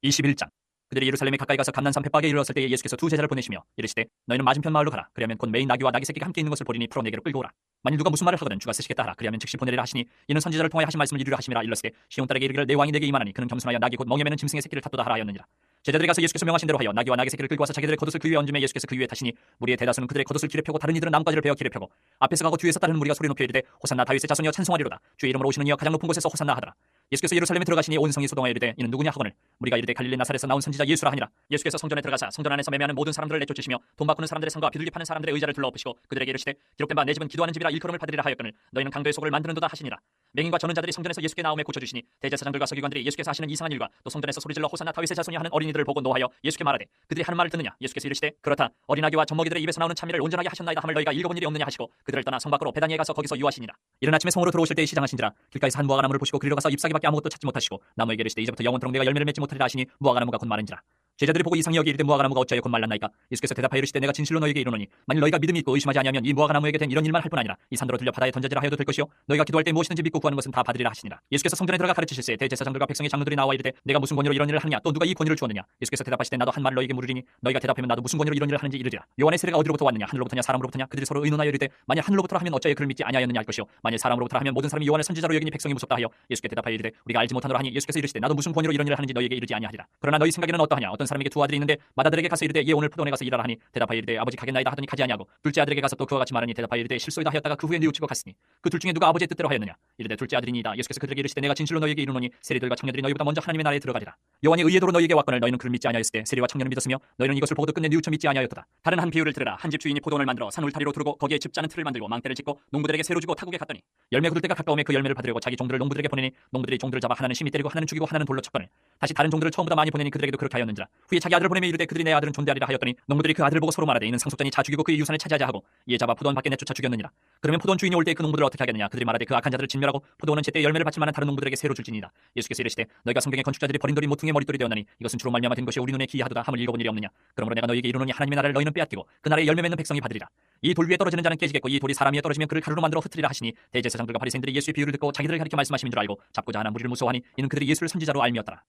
21장. 그들이 예루살렘에 가까이 가서 감난산 벳박에 이르렀을 때에 예수께서 두 제자를 보내시며 이르시되 너희는 맞은편 마을로 가라. 그리하면 곧 매인 나귀와 나귀 새끼가 함께 있는 것을 보리니 풀어 내게로 끌고 오라. 만일 누가 무슨 말을 하거든 주가 쓰시겠다 하라. 그리하면 즉시 보내리라 하시니 이는 선지자를 통하여 하신 말씀을 이루려 하심이라. 일러시되 시온 딸에게 이르기를 내 왕이 내게 임하나니 그는 겸손하여 나귀 곧 멍에 매는 짐승의 새끼를 탓도다 하라 하였느니라. 제자들이 가서 예수께서 명하신 대로 하여 나귀와 나귀 새끼를 끌고 와서 자기들의 겉옷을 그 위에 얹으며 예수께서 그 위에 타시니 무리의 대다수는 그들의 겉옷을 길에 펴고 다른 이들은 나뭇가지를 베어 길에 펴고 앞에서 가고 뒤에서 따르는 무리가 소리 높여 이르되 호산나 다윗의 자손이여 찬송하리로다. 주의 이름으로 오시는 이여 가장 높은 곳에서 호산나 하더라. 예수께서 예루살렘에 들어가시니 온 성이 소동하여 이르되 이는 누구냐 하거늘 무리가 이르되 갈릴리 나사렛에서 나온 선지자 예수라 하니라. 예수께서 성전에 들어가사 성전 안에서 매매하는 모든 사람들을 내쫓으시며 돈 바꾸는 사람들의 상과 비둘기 파는 사람들의 의자를 둘러엎으시고 그들에게 이르시되 기록된 바 내 집은 기도하는 집이라 일컬음을 받으리라 하였거늘 너희는 강도의 속을 만드는도다 하시니라. 맹인과 전원자들이 성전에서 예수께 나오매 고쳐주시니 대제사장들과 서기관들이 예수께서 하시는 이상한 일과 또 성전에서 소리질러 호산나 다윗의 자손이 하는 어린이들을 보고 노하여 예수께 말하되 그들이 하는 말을 듣느냐. 예수께서 이르시되 그렇다. 어린아기와 젖먹이들의 입에서 나오는 찬미를 온전하게 하셨나이다 함을 너희가 읽어본 일이 없느냐 하시고 그들을 떠나 성 밖으로 베다니에 가서 거기서 유하시니라. 이른 아침에 성으로 들어오실 때에 시장하신지라 길가에서 한 무화과 나무를 보시고 그리로 가서 잎사귀밖에 아무것도 찾지 못하시고 나무에게 이르시되 이제부터 영원토록 내가 열매를 맺지 못하리라 하시니 무화과 나무가 곧 마른지라. 제자들이 보고 이상히 여기 이르되 무화과 나무가 어찌하여 곧 말랐나이까. 예수께서 대답하여 이르시되 내가 진실로 너희에게 이르노니 만일 너희가 믿음이 있고 의심하지 아니하면 이 무화과 나무에게 된 이런 일만 할 뿐 아니라 이 산더러 들려 바다에 던져지라 하여도 될 것이요 너희가 기도할 때 무엇이든지 믿고 구하는 것은 다 받으리라 하시니라. 예수께서 성전에 들어가 가르치실세 대제사장들과 백성의 장로들이 나와 이르되 내가 무슨 권위로 이런 일을 하느냐 또 누가 이 권위를 주었느냐. 예수께서 대답하시되 나도 한 말을 너희에게 물으리니 너희가 대답하면 나도 무슨 권위로 이런 일을 하는지 이르리라. 요한의 세례가 어디로부터 왔느냐 하늘로부터냐 사람으로부터냐. 그들이 서로 의논하여 이르되 만일 하늘로부터라 하면 어찌하여 그를 믿지 아니하였느냐 할 것이요 만일 사람으로부터라 하면 모든 사람이 요한을 선지자로 여기니 백성이 무섭다 하여 예수께 대답하여 이르되 우리가 알지 못하노라 하니 예수께서 이르시되 나도 무슨 권위로 이런 일을 하는지 너희에게 이르지 아니하리라. 그러나 너희 생각에는 어떠하냐. 어떤 사람에게 두 아들이 있는데 맏아들에게 가서 이르되 예 오늘 포도원에 가서 일하라 하니 대답하여 이르되 아버지 가겠나이다 하더니 가지 아니하고 둘째 아들에게 가서 또 그와 같이 말하니 대답하여 이르되 실소이다 하였다가 그 후에 뉘우치고 갔으니 그 둘 중에 누가 아버지의 뜻대로 하였느냐. 이르되 둘째 아들이니이다. 예수께서 그들에게 이르시되 내가 진실로 너희에게 이르노니 세리들과 청년들이 너희보다 먼저 하나님의 나라에 들어가리라. 요한이 의의 도로 너희에게 왔거늘 너희는 그를 믿지 아니하였을 때 세리와 청년은 믿었으며 너희는 이것을 보고도 끝내 뉘우쳐 믿지 아니하였도다. 다른 한 비유를 들으라. 한 집 주인이 포도원을 만들어 산 울타리로 두르고 거기에 집 짜는 틀을 만들고 망대를 짓고 농부들에게 새로 주고 타국에 갔더니 열매 거둘 때가 가까우매 그 열매를 받으려고 자기 종들을 농부들에게 보내니 농부들이 종들을 잡아 하나는 심히 때리고 하나는 죽이고 하나는 돌로 쳤거늘 다시 다른 종들을 처음보다 많이 보내니 그들에게도 그렇게 하였는지라. 후에 자기 아들을 보내며 이르되 그들이 내 아들은 존대하리라 하였더니 농부들이 그 아들을 보고 서로 말하되 이는 상속자니 자 죽이고 그의 유산을 차지하자 하고 이에 잡아 포도원 밖에 내쫓아 죽였느니라. 그러면 포도원 주인이 올 때 그 농부들을 어떻게 하겠느냐. 그들이 말하되 그 악한 자들을 진멸하고 포도원은 제때 열매를 받을 만한 다른 농부들에게 새로 줄지니이다. 예수께서 이르시되 너희가 성경의 건축자들이 버린 돌이 모퉁이의 머릿돌이 되었나니 이것은 주로 말미암아 된 것이 우리 눈에 기이하도다 함을 읽어본 일이 없느냐. 그러므로 내가 너희에게 이르노니 하나님의 나라를 너희는 빼앗기고 그 나라에 열매 맺는 백성이 받으리라. 이 돌 위에 떨어지는 자는 깨지겠고 이 돌이 사람 위에 떨어지면 그를 가루로 만들어 흩으리라 하시니 대제사장들과 바리새인들이 예수의 비유를 듣고 자기들을 가리켜 말씀하심인 줄 알고 잡고자 하나 무리를 무서워하니 이는 그들이 예수를 선지자로 알미었더라.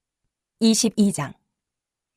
22장.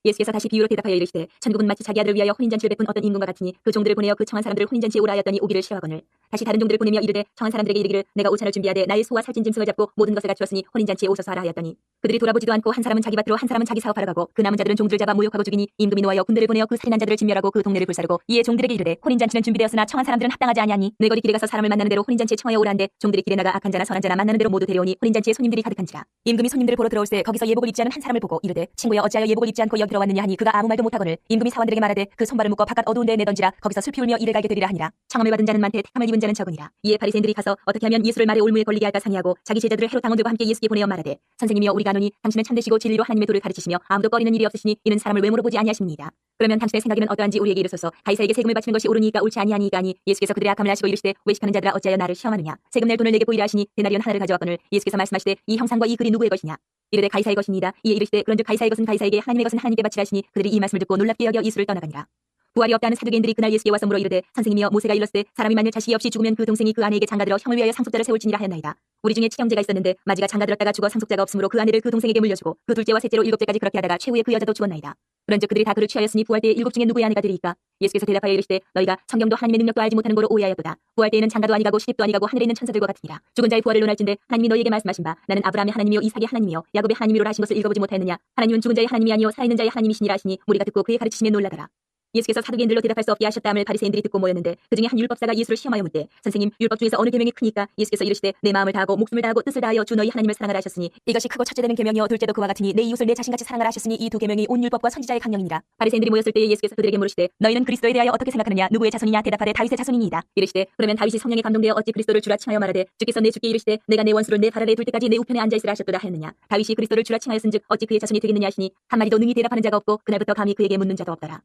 예수께서 다시 비유로 대답하여 이르시되 천국은 마치 자기 아들을 위하여 혼인잔치를 베푼 어떤 임금과 같으니 그 종들을 보내어 그 청한 사람들을 혼인잔치에 오라 하였더니 오기를 싫어하거늘 다시 다른 종들을 보내며 이르되 청한 사람들에게 이르기를 내가 오찬을 준비하되 나의 소와 살찐 짐승을 잡고 모든 것을 갖추었으니 혼인잔치에 오소서 하라 하였더니 그들이 돌아보지도 않고 한 사람은 자기 밭으로 한 사람은 자기 사업하러 가고 그 남은 자들은 종들을 잡아 모욕하고 죽이니 임금이 노하여 군대를 보내어 그 살인한 자들을 진멸하고 그 동네를 불사르고 이에 종들에게 이르되 혼인잔치는 준비되었으나 청한 사람들은 합당하지 아니하니 내 거리 길에 가서 사람을 만나는 대로 혼인잔치에 청하여 오라는데 종들이 길에 나가 악한 자나 선한 자나 만나는 대로 모두 데려오니 혼인잔치에 손님들이 가득한지라. 임금이 손님들을 보러 들어올 때 거기서 예복을 입지 않은 한 사람을 보고 이르되 친구여 어찌하여 예복을 입지 않고 여기 들어왔느냐 하니 그가 아무 말도 못하거늘 임금이 사원들에게 말하되 그 손발을 묶어 바깥 어두운 데에 내던지라 거기서 슬피 울며 이를 갈게 되리라 하니라. 청함을 받은 자는 많되 택함을 입은 자는 적으니라. 이에 바리새인들이 가서 어떻게 하면 예수를 말의 올무에 걸리게 할까 상의하고 자기 제자들을 헤롯 당원들과 함께 예수께 보내어 말하되 선생님이여 우리가 아노니 당신은 참되시고 진리로 하나님의 도를 가르치시며 아무도 꺼리는 일이 없으시니 이는 사람을 외모로 보지 아니하십니다. 그러면 당신의 생각에는 어떠한지 우리에게 이르소서. 가이사에게 세금을 바치는 것이 옳으니까 옳지 아니하니까 하니 예수께서 그들의 악함을 아시고 이르시되 외식하는 자들아 어찌하여 나를 시험하느냐. 세금 낼 돈을 내게 보이라 하시니 데나리온 하나를 가져왔거늘 예수께서 말씀하시되 이 형상과 이 글이 누구의 것이냐. 이르되 가이사의 것입니다. 이에 이르시되 그런즉 가이사의 것은 가이사에게 하나님의 것은 하나님께 바치라 하시니 그들이 이 말씀을 듣고 놀랍게 여겨 예수를 떠나가니라. 부활이 없다는 사두개인들이 그날 예수께 와서 물어 이르되 선생님이여 모세가 일렀으되 사람이 만일 자식이 없이 죽으면 그 동생이 그 아내에게 장가들어 형을 위하여 상속자를 세울지니라 하였나이다. 우리 중에 친형제가 있었는데 마지가 장가들었다가 죽어 상속자가 없으므로 그 아내를 그 동생에게 물려주고 그 둘째와 셋째로 일곱째까지 그렇게 하다가 최후에 그 여자도 죽었나이다. 그런즉 그들이 다 그를 취하였으니 부활 때에 일곱 중에 누구의 아내가 되리이까. 예수께서 대답하여 이르시되 너희가 성경도 하나님의 능력도 알지 못하는 거로 오해하였도다. 부활 때에는 장가도 아니가고 시집도 아니가고 하늘에 있는 천사들과 같으니라. 죽은 자의 부활을 논할진대 하나님이 너희에게 말씀하신 바 나는 아브라함의 하나님이요 이삭의 하나님이요 야곱의 하나님이로라 하신 것을 읽어보지 못하였느냐. 하나님은 죽은 자의 하나님이 아니요 살아있는 자의 하나님이시니라 하시니 무리가 듣고 그의 가르치심에 놀라더라. 예수께서 사두개인들로 대답할 수 없게 하셨다함을 바리새인들이 듣고 모였는데 그중에 한 율법사가 예수를 시험하여 묻되 선생님 율법 중에서 어느 계명이 크니까. 예수께서 이르시되 내 마음을 다하고 목숨을 다하고 뜻을 다하여 주 너희 하나님을 사랑하라 하셨으니 이것이 크고 첫째 되는 계명이요 둘째도 그와 같으니 내 이웃을 내 자신같이 사랑하라 하셨으니 이 두 계명이 온 율법과 선지자의 강령이니라. 바리새인들이 모였을 때에 예수께서 그들에게 물으시되 너희는 그리스도에 대하여 어떻게 생각하느냐. 누구의 자손이냐. 대답하되 다윗의 자손이니이다. 이르시되 그러면 다윗이 성령에 감동되어 어찌 그리스도를 주라 칭하여 말하되 주께서 내 주께 이르시되 내가 내 원수를 내 발 아래 둘 때까지 내 우편에 앉아 있으라 하셨도다 하였느냐. 다윗이 그리스도를 주라 칭하였은즉 어찌 그의 자손이 되겠느냐 하시니 한마디도 능히 대답하는 자가 없고 그날부터 감히 그에게 묻는 자도 없더라.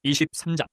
23장.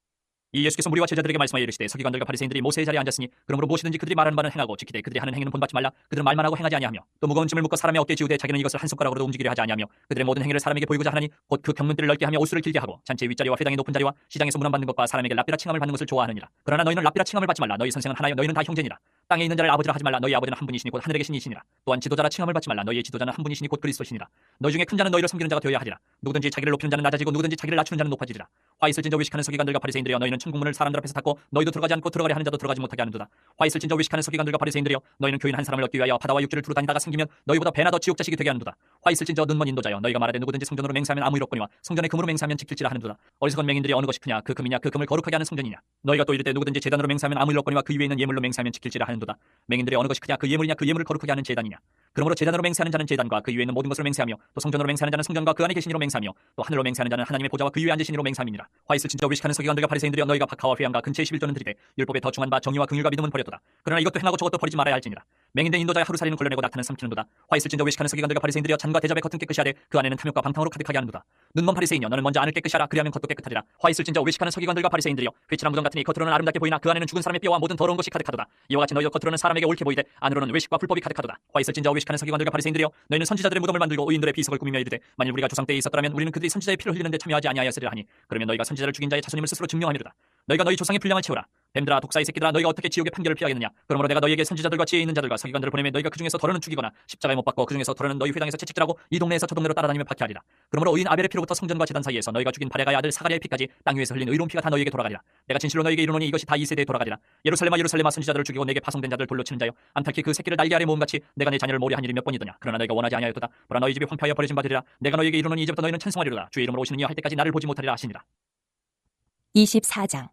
이 예수께서 무리와 제자들에게 말씀하여 이르시되 서기관들과 바리새인들이 모세의 자리에 앉았으니 그러므로 무엇이든지 그들이 말하는 바는 행하고 지키되 그들이 하는 행위는 본받지 말라. 그들은 말만 하고 행하지 아니하며 또 무거운 짐을 묶어 사람의 어깨에 지우되 자기는 이것을 한 손가락으로도 움직이려 하지 아니하며 그들의 모든 행위를 사람에게 보이고자 하나니 곧 그 경문들을 넓게 하며 옷수를 길게 하고 잔치의 윗자리와 회당의 높은 자리와 시장에서 문안 받는 것과 사람에게 랍비라 칭함을 받는 것을 좋아하느니라. 그러나 너희는 랍비라 칭함을 받지 말라. 너희 선생은 하나여 너희는 다 형제니라. 땅에 있는 자를 아버지라 하지 말라. 너희 아버지는 한 분이시니 곧 하늘에 계신 이시니라. 또한 지도자라 칭함을 받지 말라. 너희의 지도자는 한 분이시니 곧 그리스도시니라. 너희 중에 큰 자는 너희를 섬기는 자가 되어야 하리라. 누구든지 자기를 높이는 자는 낮아지고 누구든지 자기를 낮추는 자는 높아지리라. 화 있을 진저 위식하는 서기관들과 바리새인들이여, 너희는 천국문을 사람들 앞에서 닫고 너희도 들어가지 않고 들어가려 하는 자도 들어가지 못하게 하는도다. 화 있을 진저 위식하는 서기관들과 바리새인들이여, 너희는 교인 한 사람을 얻기 위하여 바다와 육지를 두루 다니다가 생기면 너희보다 배나 더 지옥 자식이 되게 하는도다. 화 있을 진저 눈먼 인도자여, 너희가 말하되 누구든지 성전으로 맹세하면 아무 일 없거니와 성전에 금으로 맹세하면 지킬지라 하는도다. 어리석은 맹인들이 어느 것이 크냐, 그 금이냐, 그 금을 거룩하게 하는 성전이냐. 너희가 또 이르되 누구든지 제단으로 맹세하면 아무 일 없거니와 그 위에 있는 예물로 맹세하면 지킬지라 하는도다. 맹인들이 어느 것이 크냐, 그 예물이냐, 그 예물을 거룩하게 하는 제단이냐. 그러므로 제단으로 맹세하는 자는 제단과 그 위에 있는 모든 것을 맹세하며, 또 성전으로 맹세하는 자는 성전과 그 안에 계신 이로 맹세하며, 또 하늘로 맹세하는 자는 하나님의 보좌와 그 위에 앉으신 이로 맹세함이니라. 화 있을 진저 위식하는 서기관들과 바리새인들이여, 너희가 박하와 회양과 근처의 11조는 드리되 율법에 더 중한 바 정의와 긍휼과 믿음은 버렸도다. 그러나 이것도 행하고 저것도 버리지 말아야 할지니라. 맹인된 인도자의 하루살이는 걸러내고 낙타는 삼키는도다. 화 있을 진저 위식하는 서기관들과 바리새인들이여, 잔과 대접의 겉은 깨끗이 하되 그 안에는 탐욕과 방탕으로 가득하게 하는도다. 눈먼 바리새인이여, 너는 먼저 안을 깨끗이 하라. 그리하면 겉도 깨끗하리라. 화 있을 진저 위식하는 서기관들과 바리새인들이여, 회칠한 무덤 같으니 겉으로는 아름답게 보이나 그 안에는 죽은 사람의 뼈와 모든 더러운 것이 가득하도다. 이와 같이 너희도 겉으로는 사람에게 옳게 보이되 안으로는 외식과 불법이 가득하도다. 화 있을 진저 위식하는 서기관들과 바리새인들이여, 너희는 선지자들의 무덤을 만들고 의인들의 비석을 꾸미며 이르되 만일 우리가 조상 때에 있었더라면 우리는 그들이 선지자의 피를 흘리는데 참여하지 아니하였으리라 하니, 그러면 너희가 선지자를 죽인 자의 자손임을 스스로 증명하미로다. 너희가 너희 조상의 분량을 채우라. 뱀들아, 독사의 새끼들아, 너희가 어떻게 지옥의 판결을 피하겠느냐. 그러므로 내가 너희에게 선지자들과 지혜 있는 자들과 서기관들을 보내매 너희가 그 중에서 덜어는 죽이거나 십자가에 못 박고 그 중에서 덜어는 너희 회당에서 채찍질하고 이 동네에서 저 동네로 따라다니며 박해하리라. 그러므로 의인 아벨의 피로부터 성전과 제단 사이에서 너희가 죽인 바레가의 아들 사가랴의 피까지 땅 위에서 흘린 의로운 피가 다 너희에게 돌아가리라. 내가 진실로 너희에게 이르노니 이것이 다 이 세대에 돌아가리라. 예루살렘아, 예루살렘아, 선지자들을 죽이고 내게 파송된 자들 돌로 치는 자여, 안타케 그 새끼를 날개 아래 모음같이 내가 내 자녀를 모려 한 일이 몇 번이더냐. 그러나 너희가 원하지 아니하였도다. 보라, 너희 집이 황폐하여 버려진 바 되리라. 내가 너희에게 이르노니 이제부터 너희는 찬송하리로다. 주의 이름으로 오시는 이여 할 때까지 나를 보지 못하리라 하시니라. 24장.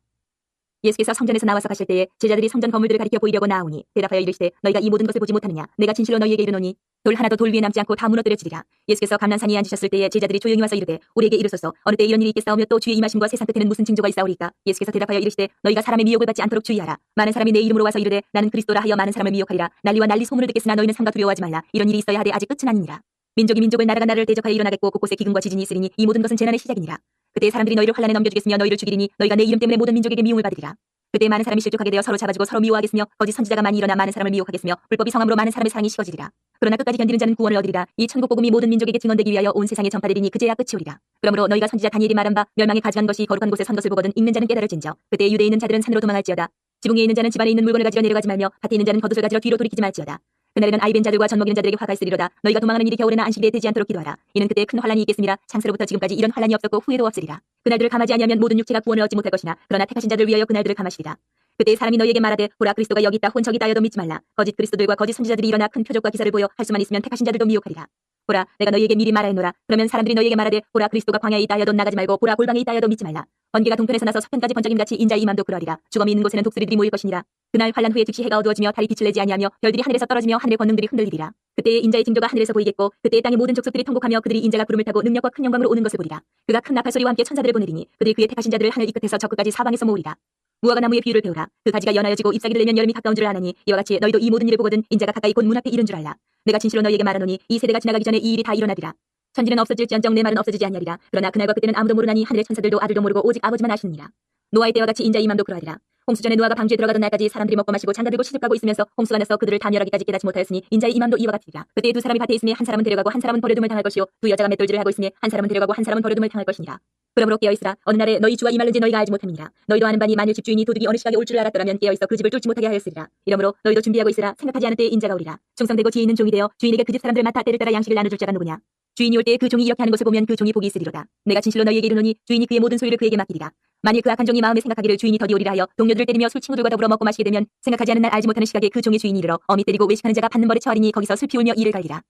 예수께서 성전에서 나와서 가실 때에 제자들이 성전 건물들을 가리켜 보이려고 나오니 대답하여 이르시되, 너희가 이 모든 것을 보지 못하느냐. 내가 진실로 너희에게 이르노니 돌 하나도 돌 위에 남지 않고 다 무너뜨려지리라. 예수께서 감난산에 앉으셨을 때에 제자들이 조용히 와서 이르되, 우리에게 이르소서, 어느 때 이런 일이 있겠사오며 또 주의 임하심과 세상 끝에는 무슨 징조가 있사오리까. 예수께서 대답하여 이르시되, 너희가 사람의 미혹을 받지 않도록 주의하라. 많은 사람이 내 이름으로 와서 이르되 나는 그리스도라 하여 많은 사람을 미혹하리라. 난리와 난리 소문을 듣겠으나 너희는 삼가 두려워하지 말라. 이런 일이 있어야 하되 아직 끝은 아니니라. 민족이 민족을, 나라가 나라를 대적하여 일어나겠고 곳곳에 기근과 지진이 있으리니 이 모든 것은 재난의 시작이니라. 그때 사람들이 너희를 환난에 넘겨주겠으며 너희를 죽이리니 너희가 내 이름 때문에 모든 민족에게 미움을 받으리라. 그때 많은 사람이 실족하게 되어 서로 잡아주고 서로 미워하겠으며 거짓 선지자가 많이 일어나 많은 사람을 미혹하겠으며 불법이 성함으로 많은 사람의 사랑이 식어지리라. 그러나 끝까지 견디는 자는 구원을 얻으리라. 이 천국 복음이 모든 민족에게 증언되기 위하여 온 세상에 전파되리니 그제야 끝이 오리라. 그러므로 너희가 선지자 다니엘이 말한 바 멸망에 가증한 것이 거룩한 곳에 선 것을 보거든 읽는 자는 깨달을진저. 그때 유대에 있는 자들은 산으로 도망할지어다. 지붕 위에 있는 자는 집안에 있는 물건을 가지러 내려가지 말며 밭에 있는 자는 겉옷을 가지러 뒤로 돌이키지 말지어다. 그날에는 아이 뵌 자들과 젖 먹이는 자들에게 화가 있으리로다. 너희가 도망하는 일이 겨울에나 안식일에 되지 않도록 기도하라. 이는 그때 큰 환란이 있겠음이라. 창세로부터 지금까지 이런 환란이 없었고 후에도 없으리라. 그날들을 감하지 아니하면 모든 육체가 구원을 얻지 못할 것이나 그러나 택하신 자들을 위하여 그날들을 감하시리라. 그때 사람이 너희에게 말하되, 보라, 그리스도가 여기 있다, 혼 저기 있다 하여도 믿지 말라. 거짓 그리스도들과 거짓 선지자들이 일어나 큰 표적과 기사를 보여 할 수만 있으면 택하신 자들도 미혹하리라. 보라, 내가 너희에게 미리 말하였노라. 그러면 사람들이 너희에게 말하되, 보라, 그리스도가 광야에 있다 하여도 나가지 말고 보라, 골방에 있다 하여도 믿지 말라. 번개가 동편에서 나서 서편까지 번쩍임같이 인자의 임함도 그러하리라. 주검이 있는 곳에는 독수리들이 모일 것이니라. 그날 환란 후에 즉시 해가 어두워지며 달이 빛을 내지 아니하며 별들이 하늘에서 떨어지며 하늘의 권능들이 흔들리리라. 그때에 인자의 징조가 하늘에서 보이겠고 그때에 땅의 모든 족속들이 통곡하며 그들이 인자가 구름을 타고 능력과 큰 영광으로 오는 것을 보리라. 그가 큰 나팔 소리와 함께 천사들을 보내리니 그들이 그의 택하신 자들을 하늘 이 끝에서 저 끝까지 사방에서 모으리라. 무화과 나무의 비유를 배우라. 그 가지가 연하여지고 잎사귀를 내면 여름이 가까운 줄 아나니 이와 같이 너희도 이 모든 일을 보거든 인자가 가까이 곧 문 앞에 이른 줄 알라. 내가 진실로 너희에게 말하노니 이 세대가 지나가기 전에 이 일이 다 일어나리라. 천지는 없어질지언정 내 말은 없어지지 아니하리라. 그러나 그날과 그때는 아무도 모르나니 하늘의 천사들도 아들도 모르고 오직 아버지만 아시느니라. 노아의 때와 같이 인자의 임함도 그러하리라. 홍수 전에 노아가 방주에 들어가던 날까지 사람들이 먹고 마시고 장가들고 시집가고 있으면서 홍수가 나서 그들을 다 멸하기까지 깨닫지 못하였으니 인자의 임함도 이와 같으리라. 그때 두 사람이 밭에 있으니 한 사람은 데려가고 한 사람은 버려둠을 당할 것이요 두 여자가 맷돌질을 하고 있으니 한 사람은 데려가고 한 사람은 버려둠을 당할 것이니라. 그러므로 깨어있으라. 어느 날에 너희 주가 임할는지 너희가 알지 못함이니라. 너희도 아는 바니 만일 집주인이 도둑이 어느 시각에 올 줄을 알았더라면 깨어있어 그 집을 뚫지 못하게 하였으리라. 이러므로 너희도 준비하고 있으라. 생각하지 않을 때에 인자가 오리라. 충성되고 지혜 있는 종이 되어 주인에게 그 집 사람들을 맡아 때를 따라 양식을 나눠줄 자가 누구냐. 주인이 올 때에 그 종이 이렇게 하는 것을 보면 그 종이 복이 있으리로다. 내가 진실로 너희에게 이르노니 주인이 그의 모든 소유를 그에게 맡기리라. 만일 그 악한 종이 마음에 생각하기를 주인이 더디 오리라 하여 동료들을 때리며 술 친구들과 더불어 먹고 마시게 되면 생각하지 않은 날 알지 못하는 시각에 그 종의 주인이 이르러 어미 때리고 외식하는 자가 받는 벌에 처하리니 거기서 슬피 울며 이를 갈리라.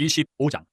25장.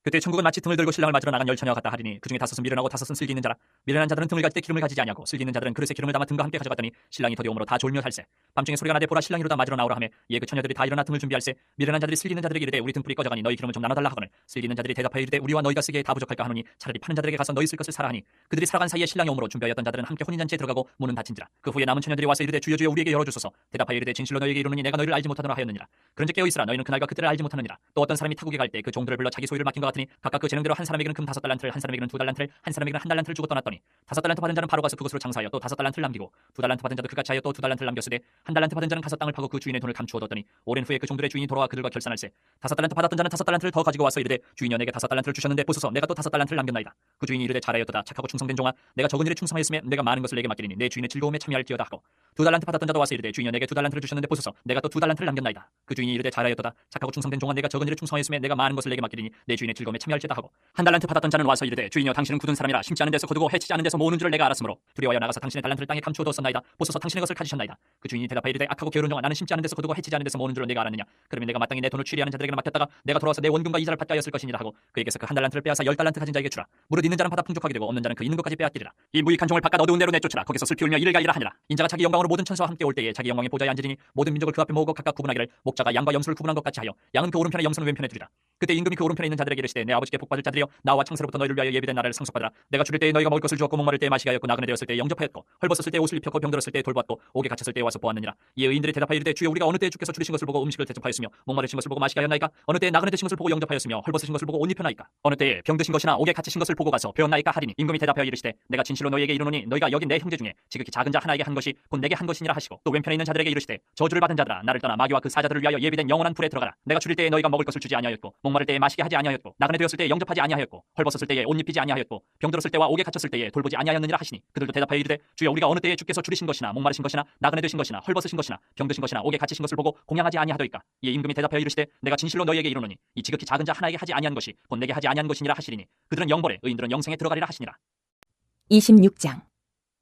그때 천국은 마치 등을 들고 신랑을 맞으러 나간 열처녀와 같다 하리니 그중에 다섯은 미련하고 다섯은 슬기 있는 자라. 미련한 자들은 등을 가질 때 기름을 가지지 아니하고 슬기 있는 자들은 그릇에 기름을 담아 등과 함께 가져갔더니 신랑이 더디 오므로 다 졸며 살세. 밤중에 소리가 나되 보라, 신랑이 이르다 맞으러 나오라 하매 이에 그 처녀들이 다 일어나 등을 준비할세. 미련한 자들이 슬기 있는 자들에게 이르되 우리 등불이 꺼져가니 너희 기름을 좀 나눠달라 하거늘 슬기 있는 자들이 대답하여 이르되 우리와 너희가 쓰기에 다 부족할까 하노니 차라리 파는 자들에게 가서 너희 쓸 것을 사라 하니 그들이 살아간 사이에 신랑이 오므로 준비하였던 자들은 함께 혼인잔치에 들어가고 문은 닫힌지라. 그 후에 남은 처녀들이 와서 이르되 주여 주여 우리에게 열어주소서. 대답하여 이르되 진실로 너희에게 이르노니 내가 너희를 알지 못하노라 하였느니라. 그런즉 깨어 있으라. 너희는 그날과 그때를 알지 못하느니라. 또 어떤 사람이 타국에 갈 때 그 종들을 불러 자기 소유를 맡긴 것 보았더니 각각 그 재능대로 한 사람에게는 금 5달란트를, 한 사람에게는 2달란트를, 한 사람에게는 1달란트를 주고 떠났더니 5달란트 받은 자는 바로 가서 그것으로 장사하여 또 5달란트를 남기고 2달란트 받은 자도 그같이 하여 또 2달란트를 남겼으되 1달란트 받은 자는 가서 땅을 파고 그 주인의 돈을 감추어 뒀더니 오랜 후에 그 종들의 주인이 돌아와 그들과 결산할세 5달란트 받았던 자는 5달란트를 더 가지고 와서 이르되 주인이여 내게 5달란트를 주셨는데 보소서 내가 또 5달란트를 남겼나이다. 그 주인이 이르되 잘하였도다 착하고 충성된 종아 내가 적은 일에 충성하였으며 내가 많은 것을 내게 맡기리니 내 주인의 즐거움에 참여할지어다 하고 2달란트 받았던 자도 와서 이르되 주인이여 내게 2달란트를 주셨는데 보소서 내가 또 2달란트를 남겼나이다. 그 주인이 이르되 잘하였도다 착하고 충성된 종아 내가 적은 일에 충성하였으며 내가 많은 것을 내게 맡기리니 내 주인의 즐거움에 참여할지어다 하고 1달란트 받았던 자는 와서 이르되 주인이여 당신은 굳은 사람이라 심지 않은 데서 거두고 해치지 않은 데서 모으는 줄을 내가 알았으므로 두려워하여 나가서 당신의 달란트를 땅에 감추어 두었나이다. 보소서 당신의 것을 가지셨나이다. 그 주인이 대답하여 이르되 악하고 게으른 종아 나는 심지 않은 데서 거두고 해치지 않은 데서 모으는 줄을 내가 알았느냐. 그러면 내가 마땅히 내 돈을 취리하는 자들에게 맡겼다가 내가 돌아와서 내 원금과 이자를 받게 하였을 것이니라 하고 그에게서 그 1달란트를 빼앗아 10달란트 가진 자에게 주라. 무릇 있는 자는 받아 풍족하게 되고 없는 자는 그 있는 것까지 빼앗기리라. 이 무익한 종을 바깥 어두운 데로 내쫓으라. 거기서 슬피 울며 이를 갈리라 하니라. 인자가 자기 영광으로 모든 천사와 함께 올 때에 자기 영광의 보좌에 앉으리니 모든 민족을 그 앞에 모으고 각각 구분하기를 목자가 양과 염소를 구분한 것 같이 하여 양은 그 오른편에 염소는 왼편에 두리라. 그때 임금이 그 오른편에 있는 자들에게 이르시되 내 아버지께 복받을 자들이여 나와 창세로부터 너희를 위하여 예비된 나라를 상속받으라. 내가 줄일 때에 너희가 먹을 것을 주었고 목마를 때에 마시게 하였고 나그네 되었을 때에 영접하였고 헐벗었을 때에 옷을 입혔고 병들었을 때에 돌보았고 옥에 갇혔을 때에 와서 보았느니라. 이에 의인들이 대답하여 이르되 주여 우리가 어느 때에 주께서 줄이신 것을 보고 음식을 대접하였으며 목마르신 것을 보고 마시게 하였나이까. 어느 때에 나그네 되신 것을 보고 영접하였으며 헐벗으신 것을 보고 옷 입혔나이까. 어느 때에 병드신 것이나 옥에 갇히신 것을 보고 가서 배웠나이까 하리니 임금이 대답하여 이르시되 내가 진실로 너희에게 이르노니 너희가 여기 내 형제 중에 지극히 작은 자 하나에게 한 것이 곧 내게 한 것이니라 하시고 또 왼편에 있는 자들에게 이르시되 저주를 받은 자들아 나를 떠나 마귀와 그 사자들을 위하여 예비된 영원한 불에 들어가라. 내가 줄일 때에 너희가 먹을 것을 주지 아니하였고 목마를 때에 마시게 하지 아니하였고 나그네 되었을 때에 영접하지 아니하였고 헐벗었을 때에 옷 입히지 아니하였고 병들었을 때와 옥에 갇혔을 때에 돌보지 아니하였느니라 하시니 그들도 대답하여 이르되 주여 우리가 어느 때에 주께서 줄이신 것이나 목마르신 것이나 나그네 되신 것이나 헐벗으신 것이나 병드신 것이나 옥에 갇히신 것을 보고 공양하지 아니하더이까. 이에 임금이 대답하여 이르시되 내가 진실로 너희에게 이르노니 이 지극히 작은 자 하나에게 하지 아니한 것이 곧 내게 하지 아니한 것이니라 하시리니 그들은 영벌에 의인들은 영생에 들어가리라 하시니라. 26장.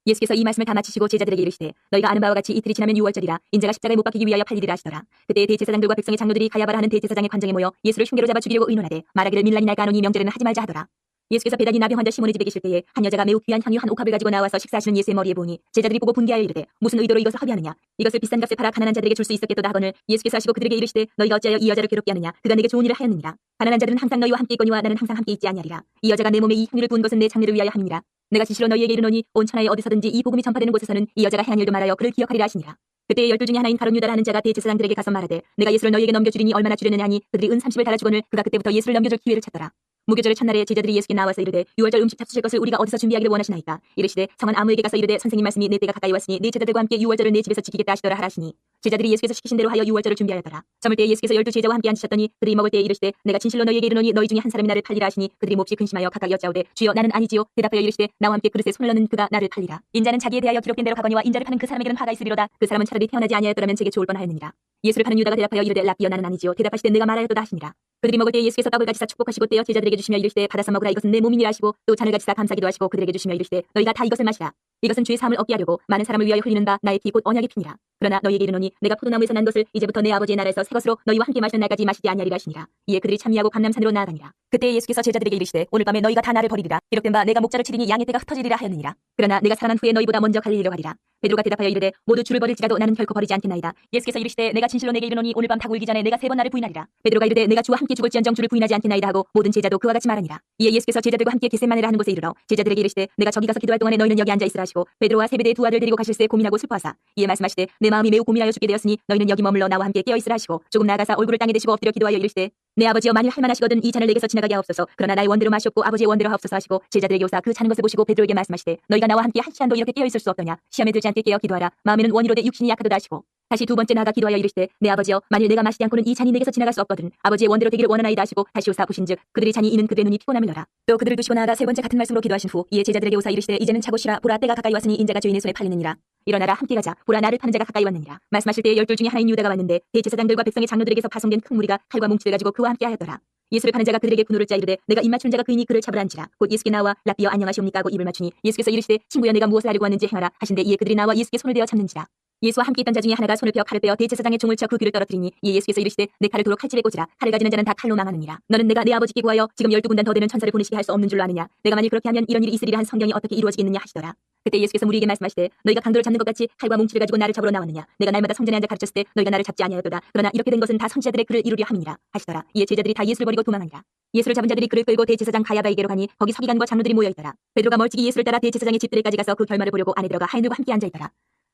예수께서 이 말씀을 다 마치시고 제자들에게 이르시되 너희가 아는 바와 같이 이틀이 지나면 유월절이라 인자가 십자가에 못 박히기 위하여 팔리리라 하시더라. 그때 대제사장들과 백성의 장로들이 가야바라 하는 대제사장의 관정에 모여 예수를 흉계로 잡아 죽이려고 의논하되 말하기를 밀란이 날까 하노니 명절에는 하지 말자 하더라. 예수께서 베다니 나병 환자 시몬의 집에 계실 때에 한 여자가 매우 귀한 향유 한 옥합을 가지고 나와서 식사하시는 예수의 머리에 부으니 제자들이 보고 분개하여 이르되 무슨 의도로 이것을 허비하느냐. 이것을 비싼 값에 팔아 가난한 자들에게 줄 수 있었겠도다 하거늘 예수께서 하시고 그들에게 이르시되 너희가 어찌하여 이 여자를 괴롭게 하느냐. 그가 내게 좋은 일을 하였느니라. 가난한 자들은 항상 너희와 함께 있거니와 나는 항상 함께 있지 아니하리라. 이 여자가 내 몸에 이 향유를 부은 것은 내 장례를 위하여 함이니라. 내가 진실로 너희에게 이르노니 온 천하에 어디서든지 이 복음이 전파되는 곳에서는 이 여자가 행한 일도 말하여 그를 기억하리라 하시니라. 그때 12 중에 하나인 가룟 유다라 하는 자가 대제사장들에게 가서 말하되 내가 예수를 너희에게 넘겨주리니 얼마나 주려느냐 하니 그들이 은 30을 달아 주거늘 그가 그때부터 예수를 넘겨줄 기회를 찾더라. 무교절의 첫날에 제자들이 예수께 나와서 이르되 유월절 음식 잡수실 것을 우리가 어디서 준비하기를 원하시나이까. 이르시되 성한 아무에게 가서 이르되 선생님 말씀이 내 때가 가까이 왔으니 내 제자들과 함께 유월절을 내 집에서 지키겠다 하시더라 하라시니 제자들이 예수께서 시키신 대로 하여 유월절을 준비하였더라. 저물 때에 예수께서 12 제자와 함께 앉으셨더니 그들이 먹을 때에 이르시되 내가 진실로 너희에게 이르노니 너희 중에 한 사람이 나를 팔리라 하시니 그들이 몹시 근심하여 각각 여짜오되 주여 나는 아니지요. 대답하여 이르시되 나와 함께 그릇에 손을 넣는 그가 나를 팔리라. 인자는 자기에 대하여 기록된 대로 가거니와 인자를 파는 그 사람에게는 화가 있으리로다. 그 사람은 차라리 태어나지 아니하였더라면 제게 좋을 뻔하였느니라. 예수를 파는 유다가 대답하여 이르되 랍비여 나는 아니지요. 대답하시되 내가 말하였도다 하시니라. 그들이 먹을 때에 예수께서 떡을 가지사 축복하시고 떼어 제자들에게 주시며 이르시되 받아서 먹으라 이것은 내 몸이니라 하시고 또 잔을 가지사 감사기도 하시고 그들에게 주시며 이르시되 너희가 다 이것을 마시라. 이것은 주의 사함을 얻게 하려고 많은 사람을 위하여 흘리는 바 나의 피 곧 언약의 피니라. 그러나 너희에게 이르노니 내가 포도나무에서 난 것을 이제부터 내 아버지의 나라에서 새 것으로 너희와 함께 마시는 날까지 마시지 아니하리라 하시니라. 이에 그들이 참미하고 감람산으로 나아가니라. 그때 예수께서 제자들에게 이르시되 오늘 밤에 너희가 다 나를 버리리라. 이렇된 바 내가 목자를 치리니 양의 떼가 흩어지리라 하였느니라. 그러나 내가 살아난 후에 너희보다 먼저 갈릴리로 가리라. 베드로가 대답하여 이르되 모두 주를 버릴지라도 나는 결코 버리지 않겠나이다. 예수께서 이르시되 내가 진실로 내게 이르노니 오늘 밤 닭 울기 전에 내가 3번 나를 부인하리라. 베드로가 이르되 내가 주와 함께 죽을지언정 주를 부인하지 않겠나이다 하고 모든 제자도 그와 같이 말하니라. 이에 예수께서 제자들과 함께 겟세마네라 하는 곳에 이르러 제자들에게 이르시되 내가 저기 가서 기도할 동안에 너희는 여기 앉아 있으라 하시고 베드로와 세베대의 두 아들 데리고 가실새 고민하고 슬퍼하사 이에 말씀하시되 내 마음이 매우 고민하여 죽게 되었으니 너희는 여기 머물러 나와 함께 깨어 있으라 하시고 조금 나아가사 얼굴을 땅에 대시고 엎드려 기도하여 이르시되 내 아버지여 만일 할만하시거든 이 잔을 내게서 지나가게 하옵소서. 그러나 나의 원대로 마시옵고 아버지의 원대로 하옵소서 하시고 제자들에게 오사 그 자는 것을 보시고 베드로에게 말씀하시되 너희가 나와 함께 한 시간도 이렇게 깨어 있을 수 없더냐. 시험에 들지 않게 깨어 기도하라. 마음에는 원이로되 육신이 약하도다 하시고 다시 두 번째 나아가 기도하여 이르시되 내 아버지여 만일 내가 마시지 않고는 이 잔이 내게서 지나갈 수 없거든 아버지의 원대로 되기를 원하나이다 하시고 다시 오사 보신즉 그들이 잔이 이는 그들의 눈이 피곤하밀러라. 또 그들을 두시고 나아가 세 번째 같은 말씀으로 기도하신 후 이에 제자들에게 오사 이르시되 이제는 자고 쉬라. 보라 때가 가까이 왔으니 인자가 죄인의 손에 팔리느니라. 일어나라 함께 가자. 보라 나를 파는 자가 가까이 왔느니라. 말씀하실 때에 12 중에 하나인 유다가 왔는데 대제사장들과 백성의 장로들에게서 파송된 큰 무리가 칼과 뭉치를 가지고 그와 함께 하였더라. 예수를 파는 자가 그들에게 분노를 짜 이르되 내가 입 맞추는 자가 그이니 그를 잡으라 한지라. 곧 예수께 나와 랍비여 안녕하시옵니까 하고 입을 맞추니 예수께서 이르시되 친구여 내가 무엇을 하려고 하는지 행하라 하신데 이에 그들이 나와 예수께 손을 대어 잡는지라. 예수와 함께 있던 자 중에 하나가 손을 펴 칼을 빼어 대제사장의 종을 쳐 그 귀를 떨어뜨리니 이에 예수께서 이르시되 내 칼을 도로 칼집에 꽂으라. 칼을 가지는 자는 다 칼로 망하느니라. 너는 내가 내 아버지께 구하여 지금 12군단 더 되는 천사를 보내시게 할 수 없는 줄로 아느냐. 내가 만일 그렇게 하면 이런 일이 있으리라 한 성경이 어떻게 이루어지겠느냐 하시더라. 그때 예수께서 무리에게 말씀하시되 너희가 강도를 잡는 것 같이 칼과 뭉치를 가지고 나를 잡으러 나왔느냐. 내가 날마다 성전에 앉아 가르쳤을 때 너희가 나를 잡지 아니하였도다. 그러나 이렇게 된 것은 다 선지자들의 글을 이루려 함이니라 하시더라. 이에 제자들이 다 예수를 버리고 도망하니라. 예수를 잡은 자들이 그를 끌고 대제사장 가야바에게로 가니 거기 서기관과 장로들이 모여 있더라. 베드로가 멀찍이 예수를 따라 대제사장의 집들에까지 가서 그 결말을 보려고 안에 들어가 하인들과 함께 앉아 있더라.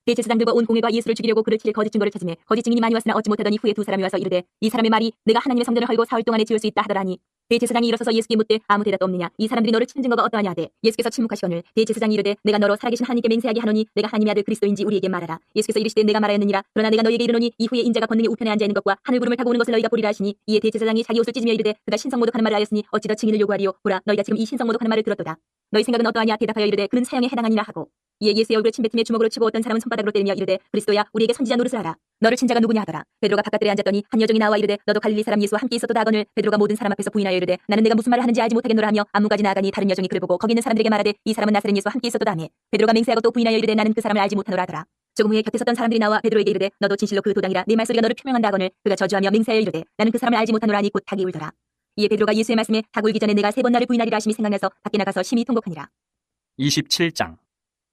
대제사장들과 온 공회가 예수를 죽이려고 그를 칠 거짓 증거를 찾으매 거짓 증인이 많이 왔으나 얻지 못하더니 후에 두 사람이 와서 이르되 이 사람의 말이 내가 하나님의 성전을 헐고 사흘 동안에 지을 수 있다 하더라니. 대제사장이 일어서서 예수께 묻되 아무 대답도 없느냐. 이 사람들이 너를 치는 증거가 어떠하냐 하되 예수께서 침묵하시거늘 대제사장이 이르되 내가 너로 살아계신 하나님께 맹세하게 하노니 내가 하나님의 아들 그리스도인지 우리에게 말하라. 예수께서 이르시되 내가 말하였느니라. 그러나 내가 너희에게 이르노니 이후에 인자가 권능의 우편에 앉아 있는 것과 하늘 구름을 타고 오는 것을 너희가 보리라 하시니 이에 대제사장이 자기 옷을 찢으며 이르되 그가 신성모독하는 말을 하였으니 어찌 더 증인을 요구하리요. 보라 너희가 지금 이 신성모독하는 말을 들었도다. 너희 생각은 어떠하냐. 대답하여 이르되 그는 사형에 해당하니라 하고 이에 예수의 얼굴에 침뱉으며 주먹으로 치고 어떤 사람은 손바닥으로 때리며 이르되 그리스도야 우리에게 선지자 노릇을 하라. 너를 친 자가 누구냐 하더라. 베드로가 바깥들에 앉았더니 한 여종이 나와 이르되 너도 갈릴리 사람 예수와 함께 있었도다 하거늘 베드로가 모든 사람 앞에서 부인하여 이르되 나는 내가 무슨 말을 하는지 알지 못하겠노라 하며 안무까지 나아가니 다른 여종이 그를 보고 거기 있는 사람들에게 말하되 이 사람은 나사렛 예수와 함께 있었도다 하며 베드로가 맹세하고 또 부인하여 이르되 나는 그 사람을 알지 못하노라 하더라. 조금 후에 곁에 섰던 사람들이 나와 베드로에게 이르되 너도 진실로 그 도당이라 내 말소리가 너를 표명한다 하거늘 그가 저주하며 맹세하여 이르되 나는 그 사람을 알지 못하노라 하니 곧 닭이 울더라. 이에 베드로가 예수의 말씀에 닭 울기 전에 내가 3번 나를 부인하리라 하심이 생각나서 밖에 나가서 심히 통곡하니라. 27장.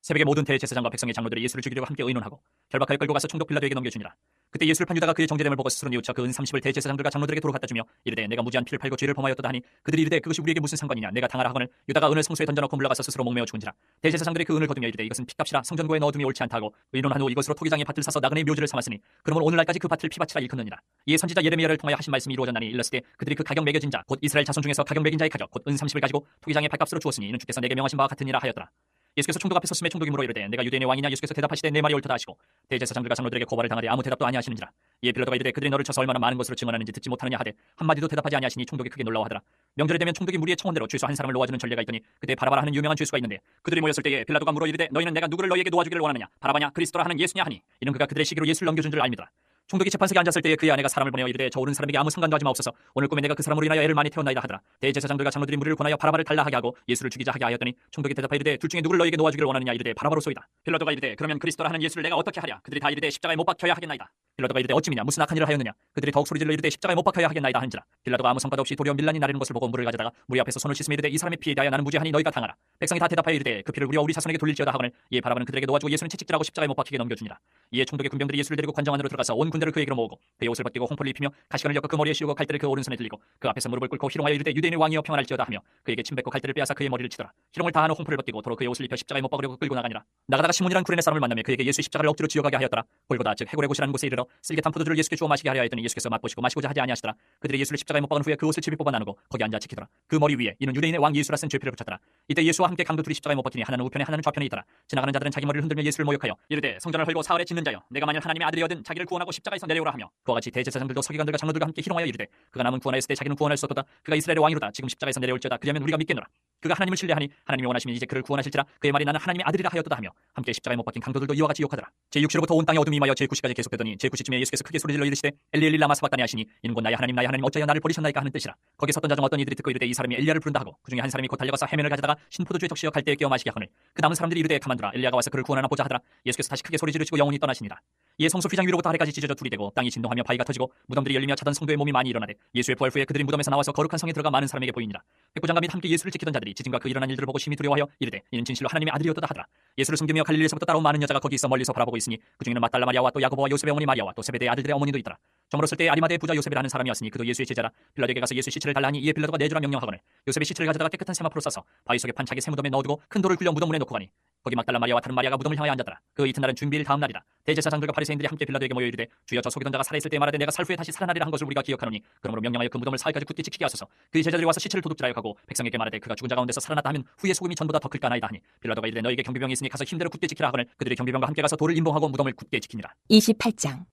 새벽에 모든 대제사장과 백성의 장로들이 예수를 죽이려고 함께 의논하고 결박하여 끌고 가서 총독 빌라도에게 넘겨주니라. 그때 예수를 판 유다가 그의 정죄됨을 보고 스스로 뉘우쳐 그 은 30을 대제사장들과 장로들에게 도로 갖다 주며 이르되 내가 무지한 피를 팔고 죄를 범하였도다 하니 그들이 이르되 그것이 우리에게 무슨 상관이냐. 내가 당하라 하거늘 유다가 은을 성소에 던져놓고 물러가서 스스로 목매어 죽은지라. 대제사장들이 그 은을 거두며 이르되 이것은 핏값이라 성전고에 넣어둠이 옳지 않다 하고 의논한 후 이것으로 토기장의 밭을 사서 나그네의 묘지를 삼았으니 그러므로 오늘날까지 그 밭을 피밭이라 일컫느니라. 이에 선지자 예레미야를 통하여 하신 말씀이 이루어졌나니 일렀을 때 그들이 그 가격 매겨진 자 곧 이스라엘 자손 중에서 가격 매긴 자의 가격 곧 은 30을 가지고 토기장의 밭값으로 주었으니 이는 주께서 내게 명하신 바와 같으니라 하였더라. 예수께서 총독 앞에 섰음에 총독이 물어 이르되 내가 유대인의 왕이냐. 예수께서 대답하시되 내 말이 옳도다 하시고 대제사장들과 장로들에게 고발을 당하되 아무 대답도 아니하시는지라. 이에 빌라도가 이르되 그들이 너를 쳐서 얼마나 많은 것으로 증언하는지 듣지 못하느냐 하되 한마디도 대답하지 아니하시니 총독이 크게 놀라워하더라. 명절이 되면 총독이 무리의 청원대로 죄수 한 사람을 놓아주는 전례가 있더니 그때 바라바라 하는 유명한 죄수가 있는데 그들이 모였을 때에 빌라도가 물어 이르되 너희는 내가 누구를 너희에게 놓아주기를 원하느냐. 바라바냐 그리스도라 하는 예수냐 하니 이는 그가 그들의 시기로 예수를 넘겨준 줄 알미더라. 총독이 재판석에 앉았을 때에 그의 아내가 사람을 보내어 이르되 저 오른 사람에게 아무 상관도 하지 마옵소서. 오늘 꿈에 내가 그 사람으로 인하여 애를 많이 태웠나이다 하더라. 대제사장들과 장로들이 무리를 권하여 바라바를 달라하게 하고 예수를 죽이자 하게 하였더니 총독이 대답하여 이르되 둘 중에 누구를 너희에게 놓아주기를 원하느냐. 이르되 바라바로소이다. 빌라도가 이르되 그러면 그리스도라 하는 예수를 내가 어떻게 하랴. 그들이 다 이르되 십자가에 못 박혀야 하겠나이다. 빌라도가 이르되 어찌미냐 무슨 악한 일을 하였느냐. 그들이 더욱 소리질러 이르되 십자가에 못 박혀야 하겠나이다 하는지라. 빌라도가 아무 성과도 없이 도리어 밀란이 나르는 것을 보고 물을 가져다가 무리 앞에서 손을 씻으며 이르되 이 사람의 피에 대하여 나는 무죄하니 너희가 당하라. 백성이 다 대답하여 이르되 그 피를 우리와 우리 자손에게 돌릴지어다 하거늘 이에 바라바는 그들에게 놓아주고 예수는 채찍질하고 십자가에 못 박히게 넘겨주니라. 이에 총독의 군병들이 예수를 데리고 관정 안으로 들어가서 온 군대를 그에게로 모으고 그의 옷을 벗기고 홍포를 입히며 가시관을 엮어 그 머리에 씌우고 갈대를 그 오른손에 들리고 그 앞에서 무릎을 꿇고 희롱하여 이르되 유대인의 왕이여 평안할지어다 하며 그에게 침뱉고 갈대를 빼앗아 그의 머리를 치더라. 희롱을 다한 후 홍포를 벗기고 도로 그의 옷을 입혀 십자가에 못 박으려고 끌고 나가니라. 나가다가 시몬이란 구레네 사람을 만나며 그에게 예수의 십자가를 억지로 쥐어가게 하였더라. 골고다 즉 해골의 곳이라는 곳에 이르러 쓸개탄 포도주를 예수께 주어 마시게 하려 했더니 예수께서 맛보시고 마시고자 하지 아니하시더라. 그들이 예수를 십자가에 못 박은 후에 그 옷을 집이 뽑아 나누고 거기 앉아 지키더라. 그 머리 위에 이는 유대인의 왕 예수라 쓴 죄표를 붙였더라. 이때 예수와 함께 강도 둘이 십자가에 못 박히니 하나는 우편에 하나는 좌편에 있더라. 지나가는 자들은 자기 머리를 흔들며 예수를 모욕하여 이르되 성전을 헐고 사흘에 짓는 자여 내가 만일 하나님의 아들이어든 자기를 구원하고 십자가에서 내려오라 하며 그와 같이 대제사장들도 서기관들과 장로들과 함께 희롱하여 이르되 그가 남은 구원하였을 때 자기는 구원할 수 없도다. 그가 이스라엘의 왕이로다. 지금 십자가에서 내려올지어다. 그리하면 우리가 믿겠노라. 그가 하나님을 신뢰하니 하나님이 원하시면 이제 그를 구원하실지라. 그의 말이 나는 하나님의 아들이라 하였도다 하며 함께 십자가에 못 박힌 강도들도 이와 같이 욕하더라. 제6시로부터 온 땅에 어둠이 임하여 제9시까지 계속되더니 제9시쯤에 예수께서 크게 소리질러 이르시되 엘리 엘리 라마 사박다니 하시니 이는 곧 나의 하나님 어찌하여 나를 버리셨나이까 하는 뜻이라. 거기 섰던 자 중 어떤 이들이 듣고 이르되 이 사람이 엘리야를 부른다 하고 그 중에 한 사람이 곧 달려가서 해면을 가져다가 신포도주에 적시어 갈대에 끼워 마시게 하거늘 그 남은 사람들이 이르되 가만두라. 엘리야가 와서 그를 구원하나 보자 하더라. 예수께서 다시 크게 소리 지르시고 영혼이 떠나시니라. 이에 성소 휘장 위로부터 아래까지 찢어져 둘이 되고 땅이 진동하며 바위가 터지고 무덤들이 열리며 자던 성도의 몸이 많이 일어나되 예수의 부활 후에 그들이 무덤에서 나와서 거룩한 성에 들어가 많은 사람에게 보이니라. 백부장과 및 함께 예수를 지키던 자들이 지진과 그 일어난 일들을 보고 심히 두려워하여 이르되 이는 진실로 하나님의 아들이었도다 하더라. 예수를 숨기며 갈릴리에서부터 따라온 많은 여자가 거기 있어 멀리서 바라보고 있으니 그 중에는 막달라 마리아와 또 야고보와 요셉의 어머니 마리아와 또 세베대의 아들들의 어머니도 있더라. 저물었을 때 아리마대의 부자 요셉이라는 사람이었으니 그도 예수의 제자라. 빌라도에게 가서 예수의 시체를 달라 하니 이에 빌라도가 내주라 명령하거늘 요셉의 시체를 가져다가 깨끗한 세마포로 싸서 바위 속에 판 자기 세무덤에 넣어두고 큰 돌을 굴려 무덤문에 놓고 가니 거기 막달라 마리아와 다른 마리아가 무덤을 향하여 앉았더라. 그 이튿날은 준비일 다음 날이라. 대제사장들과 바리새인들이 함께 빌라도에게 모여 이르되 주여 저 속이던 자가 살아있을 때 말하되 내가 살 후에 다시 살아나리라 한 것을 우리가 기억하노니 그러므로 명령하여 그 무덤을 사흘까지 굳게 지키게 하소서. 그의 제자들이 와서 시체를 도둑질하여 가고 백성에게 말하되 그가 죽은 자 가운데서 살아났다 하면 후에 소금이 전보다 더 클까 나이다 하니 빌라도가 이르되 너에게 경비병이 있으니 가서 힘대로 굳게 지키라 하거늘 그들이 경비병과 함께 가서 돌을 임봉하고 무덤을 굳게 지키니라. 28장.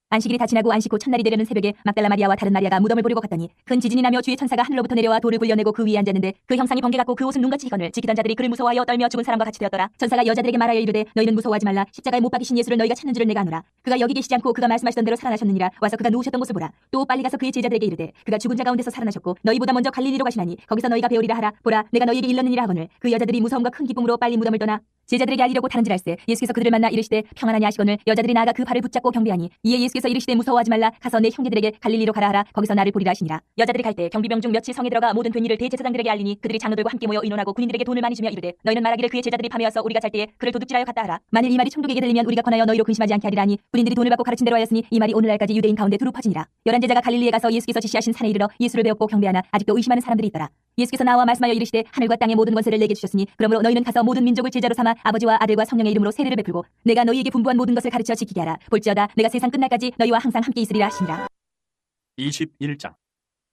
안식일이 다 지나고 안식 후 첫날이 되려는 새벽에 막달라 마리아와 다른 마리아가 무덤을 보려고 갔더니 큰 지진이 나며 주의 천사가 하늘로부터 내려와 돌을 굴려내고 그 위에 앉았는데 그 형상이 번개 같고 그 옷은 눈같이 희건을 지키던 자들이 그를 무서워하여 떨며 죽은 사람과 같이 되었더라. 천사가 여자들에게 말하여 이르되 너희는 무서워하지 말라. 십자가에 못 박이신 예수를 너희가 찾는 줄을 내가 아노라. 그가 여기 계시지 않고 그가 말씀하시던 대로 살아나셨느니라. 와서 그가 누우셨던 곳을 보라. 또 빨리 가서 그의 제자들에게 이르되 그가 죽은 자 가운데서 살아나셨고 너희보다 먼저 갈릴리로 가시나니 거기서 너희가 배우리라 하라. 보라 내가 너희에게 일렀느니라 하거늘 그 여자들이 무서움과 큰 기쁨으로 빨리 무덤을 떠나 제자들에게 알리려고 다른 질 알세. 예수께서 그들을 만나 이르시되 평안하냐 하시거늘 여자들이 나아가 그 발을 붙잡고 경배하니 이에 예수께서 이르시되 무서워하지 말라. 가서 내 형제들에게 갈릴리로 가라 하라. 거기서 나를 보리라 하시니라. 여자들이 갈 때 경비병 중 몇이 성에 들어가 모든 된 일을 대제사장들에게 알리니 그들이 장로들과 함께 모여 의논하고 군인들에게 돈을 많이 주며 이르되 너희는 말하기를 그의 제자들이 밤에 와서 우리가 잘 때에 그를 도둑질하여 갔다 하라. 만일 이 말이 총독에게 들리면 우리가 권하여 너희로 근심하지 않게 하리라 하니 군인들이 돈을 받고 가르친 대로 하였으니 이 말이 오늘날까지 유대인 가운데 두루 퍼지니라. 11 제자가 갈릴리에 가서 예수께서 지시하신 산에 이르러 예수를 배웠고 경배하나 아직도 의심하는 사람들이 있더라. 예수께서 나와 말씀하여 이르시되 하늘과 땅의 모든 권세를 내게 주셨으니 그러므로 너희는 가서 모든 민족을 제자로 삼아 아버지와 아들과 성령의 이름으로 세례를 베풀고 내가 너희에게 분부한 모든 것을 가르쳐 지키게 하라. 볼지어다 내가 세상 끝날까지 너희와 항상 함께 있으리라 하시니라. 21장.